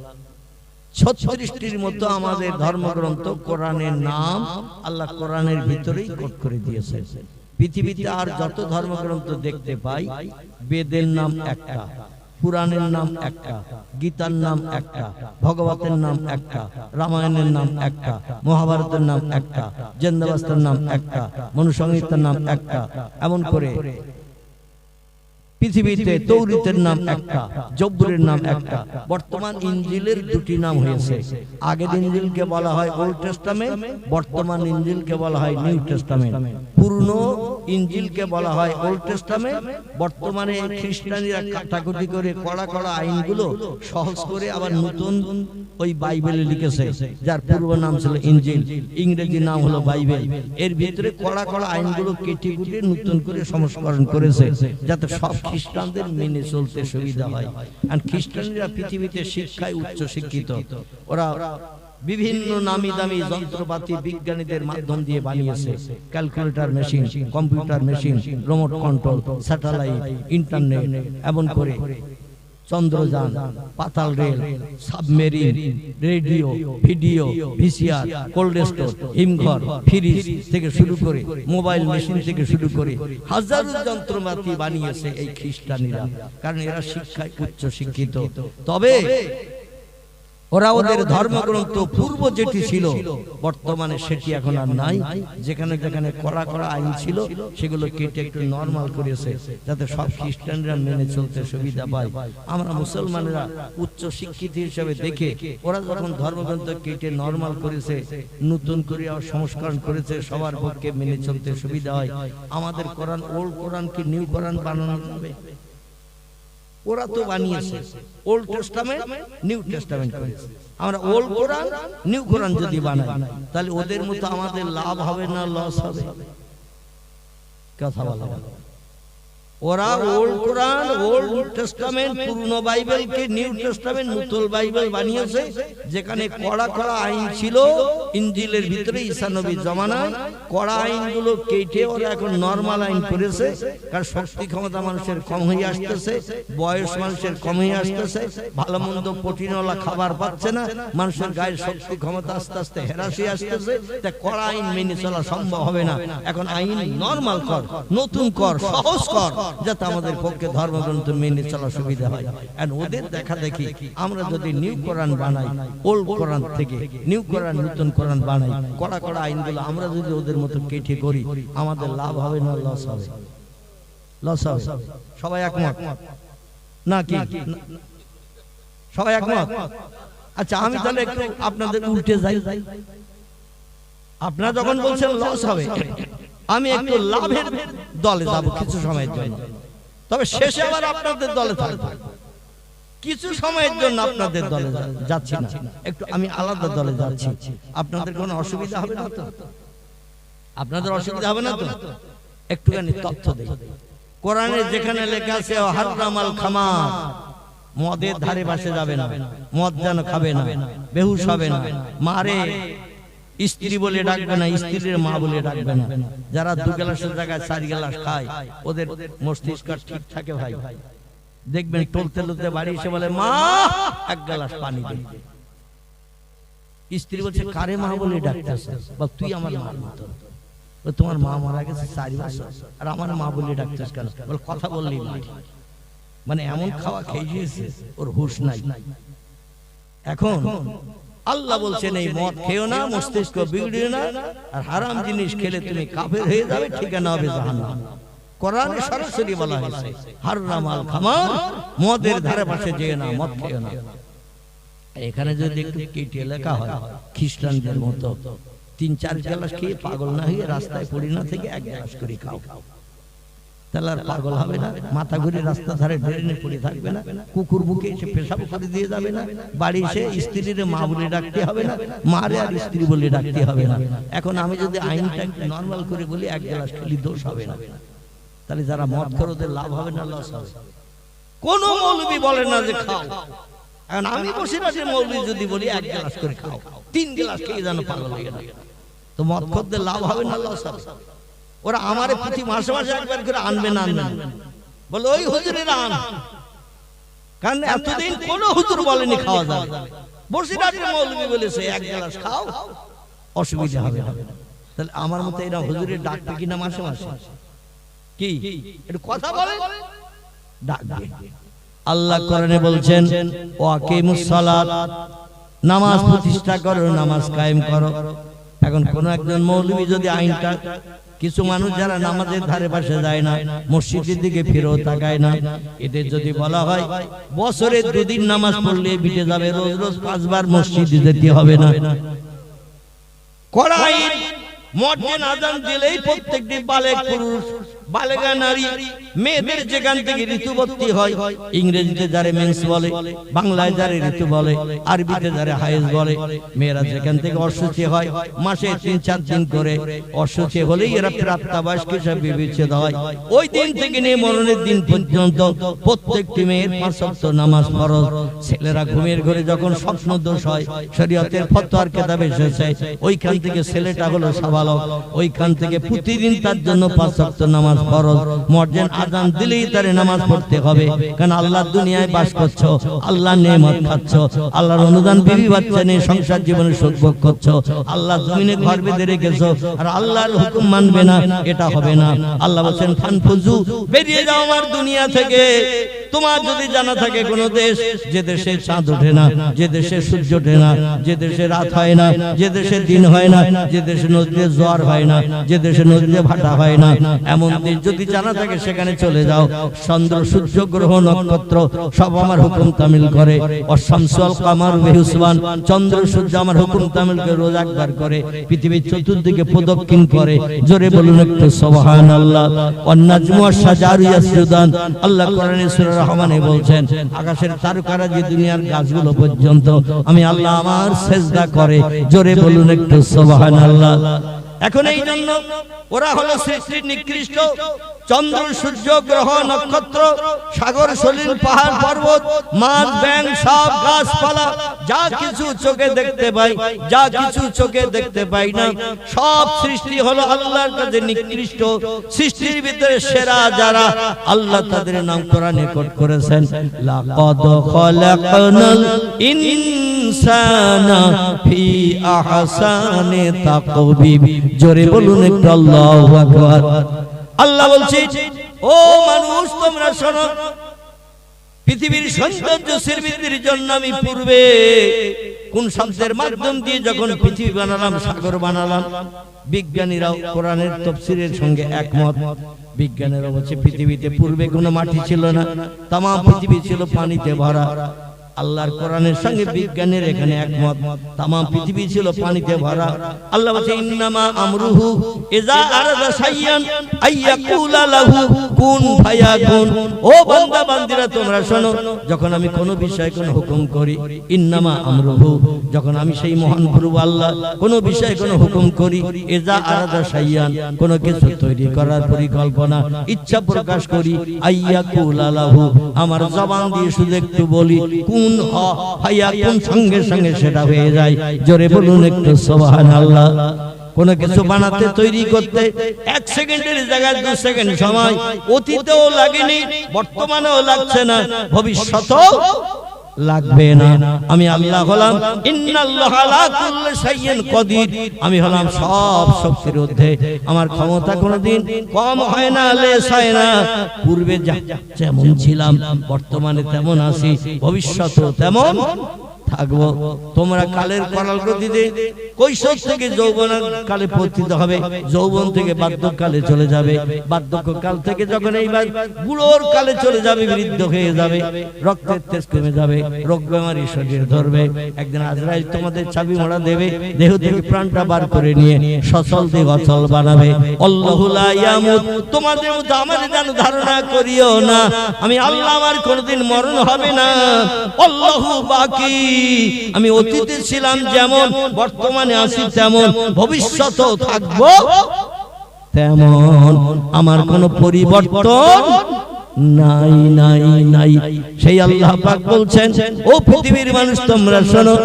Speaker 1: 36টির মতো আমাদের ধর্মগ্রন্থ কোরআনের নাম আল্লাহ কোরআনের ভিতরেই কোট করে দিয়েছেন। পৃথিবীতে আর যত ধর্মগ্রন্থ দেখতে পাই বেদের নাম একটা, পুরাণের নাম একটা, গীতার নাম একটা, ভগবতের নাম একটা, রামায়ণের নাম একটা, মহাভারতের নাম একটা, জেন্দাবাস্তার নাম একটা, মনুসংহিতার নাম একটা, এমন করে পৃথিবীতে তৌরাতের নাম একটা, জবুরের নাম একটা। বর্তমান ইনজিলের দুটি নাম হয়েছে। আগের ইনজিলকে বলা হয় ওল্ড টেস্টামেন্ট, বর্তমান ইনজিলকে বলা হয় নিউ টেস্টামেন্ট। পুরনো ইনজিলকে বলা হয় ওল্ড টেস্টামেন্ট, বর্তমানে খ্রিস্টানিরা কাটাকুটি করে কড়া কড়া আইনগুলো সহজ করে আবার নতুন ওই বাইবেলে লিখেছে, যার পূর্ব নাম ছিল ইনজিল, ইংরেজি নাম হলো বাইবেল। এর ভিতরে কড়া কড়া আইনগুলো কেটে কুটে নতুন করে সংস্করণ করেছে যাতে সব খ্রিস্টানদের মেনে চলতে সুবিধা হয়। আর খ্রিস্টানরা পৃথিবীতে শিক্ষায় উচ্চ শিক্ষিত, ওরা বিভিন্ন নামি দামি যন্ত্রপাতি বিজ্ঞানীদের মাধ্যম দিয়ে বানিয়েছে, calculator machine, computer machine, remote control, satellite, internet, এমন করে চন্দ্রযান, পাতাল rail, submarine, radio, video, VCR, cold store, হিমঘর, ফ্রিজ থেকে শুরু করে মোবাইল মেশিন থেকে শুরু করে হাজারো যন্ত্রপাতি বানিয়েছে এই খ্রিস্টানিরা, কারণ এরা শিক্ষায় উচ্চ শিক্ষিত। তবে ওরা ওদের ধর্মগ্রন্থ পূর্ব যেটি ছিল বর্তমানে সেটি এখন আর নাই। যেখানে যেখানে কড়া কড়া আইন ছিল সেগুলো কেটে একটু নরমাল করেছে যাতে সব খ্রিস্টানরা মেনে চলতে সুবিধা পায়। আমরা মুসলমানেরা উচ্চ শিক্ষিত হিসেবে দেখে ওরা যখন ধর্মগ্রন্থ কেটে নরমাল করেছে, নতুন করে সংস্করণ করেছে, সবার পক্ষে মেনে চলতে সুবিধা হয়। আমাদের কোরআন ওল্ড কোরআন কি নিউ কোরআন বানানো যাবে? ওরা তো বানিয়েছে ওল্ড টেস্টামেন্ট, নিউ টেস্টামেন্ট করেছে। আমরা ওল্ড কোরআন নিউ কোরআন যদি বানাই তাহলে ওদের মতো আমাদের লাভ হবে না লস হবে? কথা বলা, ওরা ওল্ড কোরআন ওল্ড টেস্টামেন্ট পুরনো বাইবেলকে নিউ টেস্টামেন্ট নতুন বাইবেল বানিয়েছে, যেখানে কড়া কড়া আইন ছিল ইনজিলের ভিতরে ঈসা নবীর জমানায়। কড়া আইনগুলো কেটে ওরা এখন নরমাল আইন করেছে, কারণ শক্তি ক্ষমতা মানুষের কম হয়ে আসতেছে, বয়স মানুষের কম হয়ে আসতেছে, ভালো মন্দ প্রোটিনওয়ালা খাবার পাচ্ছে না, মানুষের গায়ের শক্তি ক্ষমতা আস্তে আস্তে হ্রাস হয়ে আসতেছে। তা কড়া আইন মেনে চলা সম্ভব হবে না। এখন আইন নরমাল কর, নতুন কর, সহজ কর, যাতে আমাদের পক্ষে ধর্মগ্রন্থ মেনে চলা সুবিধা হয়। আর ওদের দেখা দেখি আমরা যদি নিউ কোরআন বানাই, ওল্ড কোরআন থেকে নিউ কোরআন নতুন কোরআন বানাই, কড়া কড়া আইনগুলো আমরা যদি ওদের মতো কেটে করি, আমাদের লাভ হবে না লস হবে? লস হবে। সবাই একমত নাকি? সবাই একমত? আচ্ছা, আমি তাহলে একটু আপনাদের উল্টে যাই। আপনারা যখন বলছেন লস হবে, আমি একটু লাভের দলে যাব কিছু সময়ের জন্য, তবে শেষে আবার আপনাদের দলে থাকবো। কিছু সময়ের জন্য আপনাদের দলে যাচ্ছি না, একটু আমি আলাদা দলে যাচ্ছি। আপনাদের কোনো অসুবিধা হবে না তো? আপনাদের অসুবিধা হবে না তো? একটুখানি তথ্য দেই। কোরআনে যেখানে লেখা আছে হারামাল খামার, মদের ধারে পাশে যাবে না, মদ যেন খাবে না, বেহুশ হবে না, মারে স্ত্রী বলে ডাকবে না, স্ত্রীর মা বলে ডাকবে না। যারা 2 গ্লাসের জায়গায় 4 গ্লাস খায় ওদের মস্তিষ্ক ঠিক থাকে ভাই। দেখবেন টলতে টলতে বাড়ি এসে বলে মা 1 গ্লাস পানি দে। স্ত্রী বলছে কারে মা বলে ডাকতেছে? বা তুই আমার মার মতো। তোমার মা মারা গেছে 4 বছর আর আমার মা বলে ডাকতেছ কেন? বল কথা বললেই মা। মানে এমন খাওয়া খেয়ে গিয়েছে ওর হুঁশ নাই। এখন আল্লাহ বলছেন এই মদ খেও না, মস্তিষ্ক বিগড়িও না, আর হারাম জিনিস খেলে তুমি কাফের হয়ে যাবে, ঠিকানা হবে জাহান্নাম। কোরআনে সরাসরি বলা হয়েছে হারামাল খামার, মদের ধারে পাশে যেও না, মদ খেও না। এখানে যদি একটু কেটে লেখা হয় খ্রিস্টানদের মতো 3-4 গ্লাস খেয়ে পাগল না হয়ে রাস্তায় পড়ে না থেকে 1 গ্লাস করে খাও, তাহলে আর পাগল হবে না, মাথা ঘুরে রাস্তা ধারে ড্রেনে পড়ে থাকবে না, কুকুর বুকে এসে পেশাব করে দিয়ে যাবে না, বাড়ি এসে স্ত্রীর মা বলে ডাকতে হবে না, মারে আর স্ত্রী বলে ডাকতে হবে না। এখন আমি যদি আইনটা নর্মাল করে বলি এক গ্লাস খেলি দোষ হবে না, তাহলে যারা মদ করে ওদের লাভ হবে না লস হবে? কোন মৌলবি বলে না যে খাও, এখন আমি বসিরহাটে মৌলবি যদি বলি এক গ্লাস করে খাও, 3 গ্লাস খেয়ে যেন পাগল হয়ে গেল, তো মদ খোরদের লাভ হবে না লস হবে? ওরা আমারে প্রতি মাসে মাসে একবার করে আনবে না, বলে ওই হুজুরের আন, কারণ এতদিন কোন হুজুর বলেনি খাওয়া যাবে, বসিরহাটের মৌলবি বলেছে এক গ্লাস খাও অসুবিধা হবে না। তাহলে আমার মতে এরা হুজুরের ডাকবে কিনা মাসে মাসে? কি একটু কথা বলে ডাকবে। আল্লাহ কোরআনে বলছেন ওয়াকিমুস সালাত, নামাজ প্রতিষ্ঠা করো, নামাজ কায়েম করো। এখন কোন একজন মৌলবি যদি আইনটা, কিছু মানুষ যারা নামাজের ধারে পাশে যায় না, মসজিদের দিকে ফিরেও তাকায় না, এদের যদি বলা হয় বছরে 2 দিন নামাজ পড়লে বিটে যাবে, রোজ রোজ 5 বার মসজিদে যেতে হবে না, কড়াই মুয়াজ্জিন আযান দিলেই প্রত্যেকটি বালেগ পুরুষ বালেগা নারী মেয়েদের যেখান থেকে ঋতুবতী হয়, ইংরেজিতে যারে মেন্স বলে, বাংলায় যারে ঋতু বলে, আরবিতে যারে হায়েজ বলে, মেয়েরা যেখান থেকে অসুচি হয় মাসে 3-4 দিন করে অসুচি হলেই এরা প্রাপ্তবয়স্ক হিসেবে বিবেচিত হয়। ওই দিন থেকে নিয়ে মরণের দিন পর্যন্ত প্রত্যেকটি মেয়ের 5 ওয়াক্ত নামাজ ফরজ। ছেলেরা ঘুমের ঘরে যখন স্বপ্ন দোষ হয়, শরীয়তের ফতোয়ার কিতাবে এসেছে ওইখান থেকে ছেলেটা হলো সাবালক, ওইখান থেকে প্রতিদিন তার জন্য 5 ওয়াক্ত নামাজ ফরজ। মুয়াজ্জিন আযান দিলেই তারে নামাজ পড়তে হবে, কারণ আল্লাহর দুনিয়ায় বাস করছো, আল্লাহর নেয়ামত খাচ্ছো, আল্লাহর অনুদান বিবি বাচ্চা নিয়ে সংসার জীবনে সুখ ভোগ করছো, আল্লাহ জমিনে ঘর বেঁধে রেখেছো, আর আল্লাহর হুকুম মানবে না, এটা হবে না। আল্লাহ বলেন ফানফুজু, বেরিয়ে যাও আমার দুনিয়া থেকে। তোমার যদি জানা থাকে কোন দেশ যে দেশে চাঁদ ওঠে না, যে দেশে সূর্য ওঠে না, যে দেশে রাত হয় না, যে দেশে দিন হয় না, যে দেশে নদীতে জোয়ার হয় না, যে দেশে নদীতে ভাটা হয় না, এমন দেশ যদি জানা থাকে সেখানে চলে যাও। চন্দ্র সূর্য গ্রহ নক্ষত্র সব আমার হুকুম তামিল করে, অশামসুল কামার বিহুসবান, চন্দ্র সূর্য আমার হুকুম তামিল করে রোজ একবার করে পৃথিবীর চতুর্দিকে প্রদক্ষিণ করে। জোরে বলুন একটু সুবহানাল্লাহ। ওয়ান নাজমু ওয়াশ-শাজারু ইয়াসজুদান, আল্লাহ কোরআনে সূরা রহমানে বলছেন আকাশের তারকারা যে দুনিয়ার গাছগুলো পর্যন্ত আমি আল্লাহ আমার সিজদা করে। জোরে বলুন একটু সুবহানাল্লাহ। এখন এই জন্য ওরা হলো সৃষ্টির নিকৃষ্ট। চন্দ্র সূর্য গ্রহ নক্ষত্র সাগর সলিল পাহাড় পর্বত মাছ ব্যাং সব গাছপালা যা কিছু চোখে দেখতে পাই, যা কিছু চোখে দেখতে পাই না, সব সৃষ্টি হলো আল্লাহর কাছে নিকৃষ্ট। সৃষ্টির ভিতরে সেরা যারা আল্লাহ তাদের নাম কোরআনে কোট করেছেন, লাকাদ খালাকনাল ইনসানা ফি আহসানি তাকওয়িম। জোরে বলুন একটু আল্লাহু আকবার। আল্লাহ বলছে ও মানুষ তোমরা শোনো, পৃথিবীর সৌন্দর্য সৃষ্টির জন্য আমি পূর্বে কোন শব্দের মাধ্যম দিয়ে যখন পৃথিবী বানালাম, সাগর বানালাম, বিজ্ঞানীরাও কোরআনের তাফসীরের সঙ্গে একমত। বিজ্ঞানীরা বলছে পৃথিবীতে পূর্বে কোনো মাটি ছিল না, তাম পৃথিবী ছিল পানিতে ভরা। আল্লাহর কোরআনের সঙ্গে বিজ্ঞানের এখানে একমত, তাম পৃথিবী ছিল পানিতে ভরা। আল্লাহ বলেছে ইন্নামা আমরুহু ইযা আরাদা শাইয়ান আইয়াকুলা লাহু কুন ফায়াকুন। ও বান্দা বান্দিরা তোমরা শোনো, যখন আমি কোন বিষয়ে কোন হুকুম করি, ইন্নামা আমরুহু, যখন আমি সেই মহান প্রভু আল্লাহ কোন বিষয়ে কোন হুকুম করি, ইযা আরাদা শাইয়ান, কোন কিছু তৈরি করার পরিকল্পনা ইচ্ছা প্রকাশ করি, আইয়াকুলা লাহু, আমার জবান দিয়ে শুধু একটু বলি কুন ফায়াকুন, সঙ্গে সঙ্গে সেটা হয়ে যায়। জোরে বলুন একটু সুবহানাল্লাহ। কোন কিছু বানাতে তৈরি করতে 1 সেকেন্ডের জায়গায় 2 সেকেন্ড সময়, অতীতেও লাগেনি, বর্তমানেও লাগছে না, ভবিষ্যতেও লাগবে না। আমি আল্লাহ হলাম ইন্নাল্লাহা আলা কুল্লি শাইইন কাদির, আমি হলাম সব শক্তির ঊর্ধ্বে, আমার ক্ষমতা কোনদিন কম হয় না, লেস হয় না। পূর্বে যেমন ছিলাম বর্তমানে তেমন আছি, ভবিষ্যতেও তেমন থাকবো। তোমরা কালের করাল গতিতে কৈশোর থেকে যৌবন কালে পতিত হবে, যৌবন থেকে বার্ধক্যকালে চলে যাবে, বার্ধক্যকাল থেকে যখন এইবার বুড়োর কালে চলে যাবে, বৃদ্ধ হয়ে যাবে, রক্তের তেজ কমে যাবে, রোগ বেমারি শরীর ধরবে। একদিন আজরাইল তোমাদের চাবি মোড়া দেবে, দেহ থেকে প্রাণটা বার করে নিয়ে সচল দেহ অচল বানাবে। আল্লাহু লা ইয়ামুত, তোমাদের মতো আমার যেন ধারণা করিও না আমি আল্লাহ আমার কোনদিন মরণ হবে না। আল্লাহু বাকি, আমি অতীতে ছিলাম যেমন, বর্তমানে আছি তেমন, ভবিষ্যতেও থাকবো তেমন, আমার কোনো পরিবর্তন নাই নাই নাই। সেই আল্লাহ পাক বলছেন, ও পৃথিবীর মানুষ তোমরা শোনো,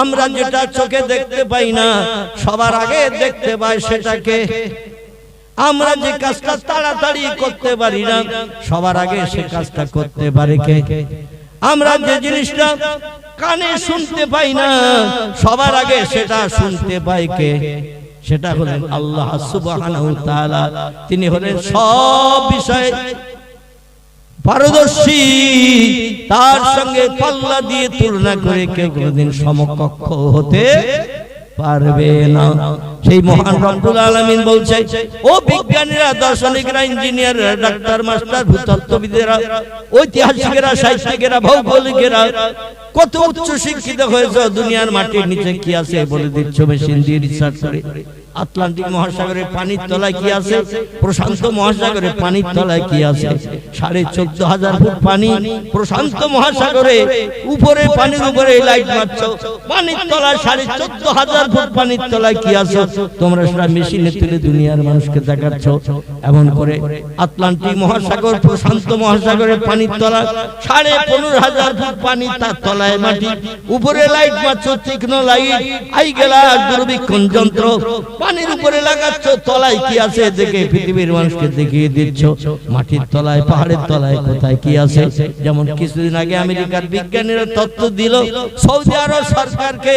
Speaker 1: আমরা যেটা চোখে দেখতে পাই না সবার আগে দেখতে পাই সেটাকে, আমরা যে কাজটা তাড়াতাড়ি করতে পারি না সবার আগে সে কাজটা করতে পারে কে? আমরা যে জিনিসটা কানে শুনতে পাই না সবার আগে সেটা শুনতে পায় কে? সেটা হলেন আল্লাহ সুবহানাহু ওয়া তাআলা। তিনি হলেন সব বিষয়ে পারদর্শী, তার সঙ্গে পাল্লা দিয়ে তুলনা করে কেউ কোনদিন সমকক্ষ হতে পারবে না। সেই মহান রব্বুল আলামিন বলছে, ও বিজ্ঞানীরা, দার্শনিকরা, ইঞ্জিনিয়াররা, ডাক্তার, মাস্টার, ভূতত্ত্ববিদেরা, ঐতিহাসিকেরা, সাহিত্যিকেরা, ভৌগোলিকেরা, কত উচ্চ শিক্ষিত হয়েছে, দুনিয়ার মাটির নিচে কি আছে বলে দিচ্ছ মেশিন দিয়ে রিসার্চ করে। আটলান্টিক মহাসাগরের পানির তলায় কি আছে, প্রশান্ত মহাসাগরের পানির তলায় কি আছে, 14,500 ফুট পানি প্রশান্ত মহাসাগরে, উপরে পানির উপরে লাইট মারছো, পানির তলায় 14,500 ফুট পানির তলায় কি আছে তোমরা সেটা মেশিনে তুলে দুনিয়ার মানুষকে দেখাচ্ছ। এমন করে আটলান্টিক মহাসাগর, প্রশান্ত মহাসাগরের পানির তলায় 15,500 ফুট পানি, তার তলায় মাটি, উপরে লাইট মারছো, তীক্ষ্ণ লাইট, আই গেলা দূরবীক্ষণ যন্ত্র, পানির উপরে লাগাচ্ছ, তলায় কি আছে দেখে পৃথিবীর মানুষকে দেখিয়ে দিচ্ছ মাটির তলায়, পাহাড়ের তলায় কোথায় কি আছে। যেমন কিছুদিন আগে আমেরিকার বিজ্ঞানীরা তথ্য দিল, সৌদি আরব সরকারকে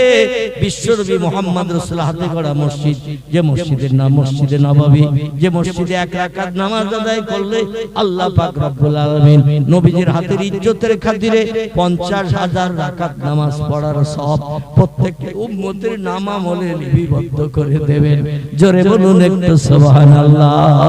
Speaker 1: বিশ্বনবী মুহাম্মদ রাসূলুল্লাহ হাতে গড়া মসজিদ, যে মসজিদের নাম মসজিদে নববী, যে মসজিদে 1 রাকাত নামাজ আদায় করলে আল্লাহ পাক রব্বুল আলামিন নবীজির হাতের ইজ্জতের খাতিরে 50,000 রাকাত নামাজ পড়ার সওয়াব প্রত্যেকটি উম্মতের নামামলে লিপিবদ্ধ করে দেবেন। জোরে বলুন একটু সুবহানাল্লাহ।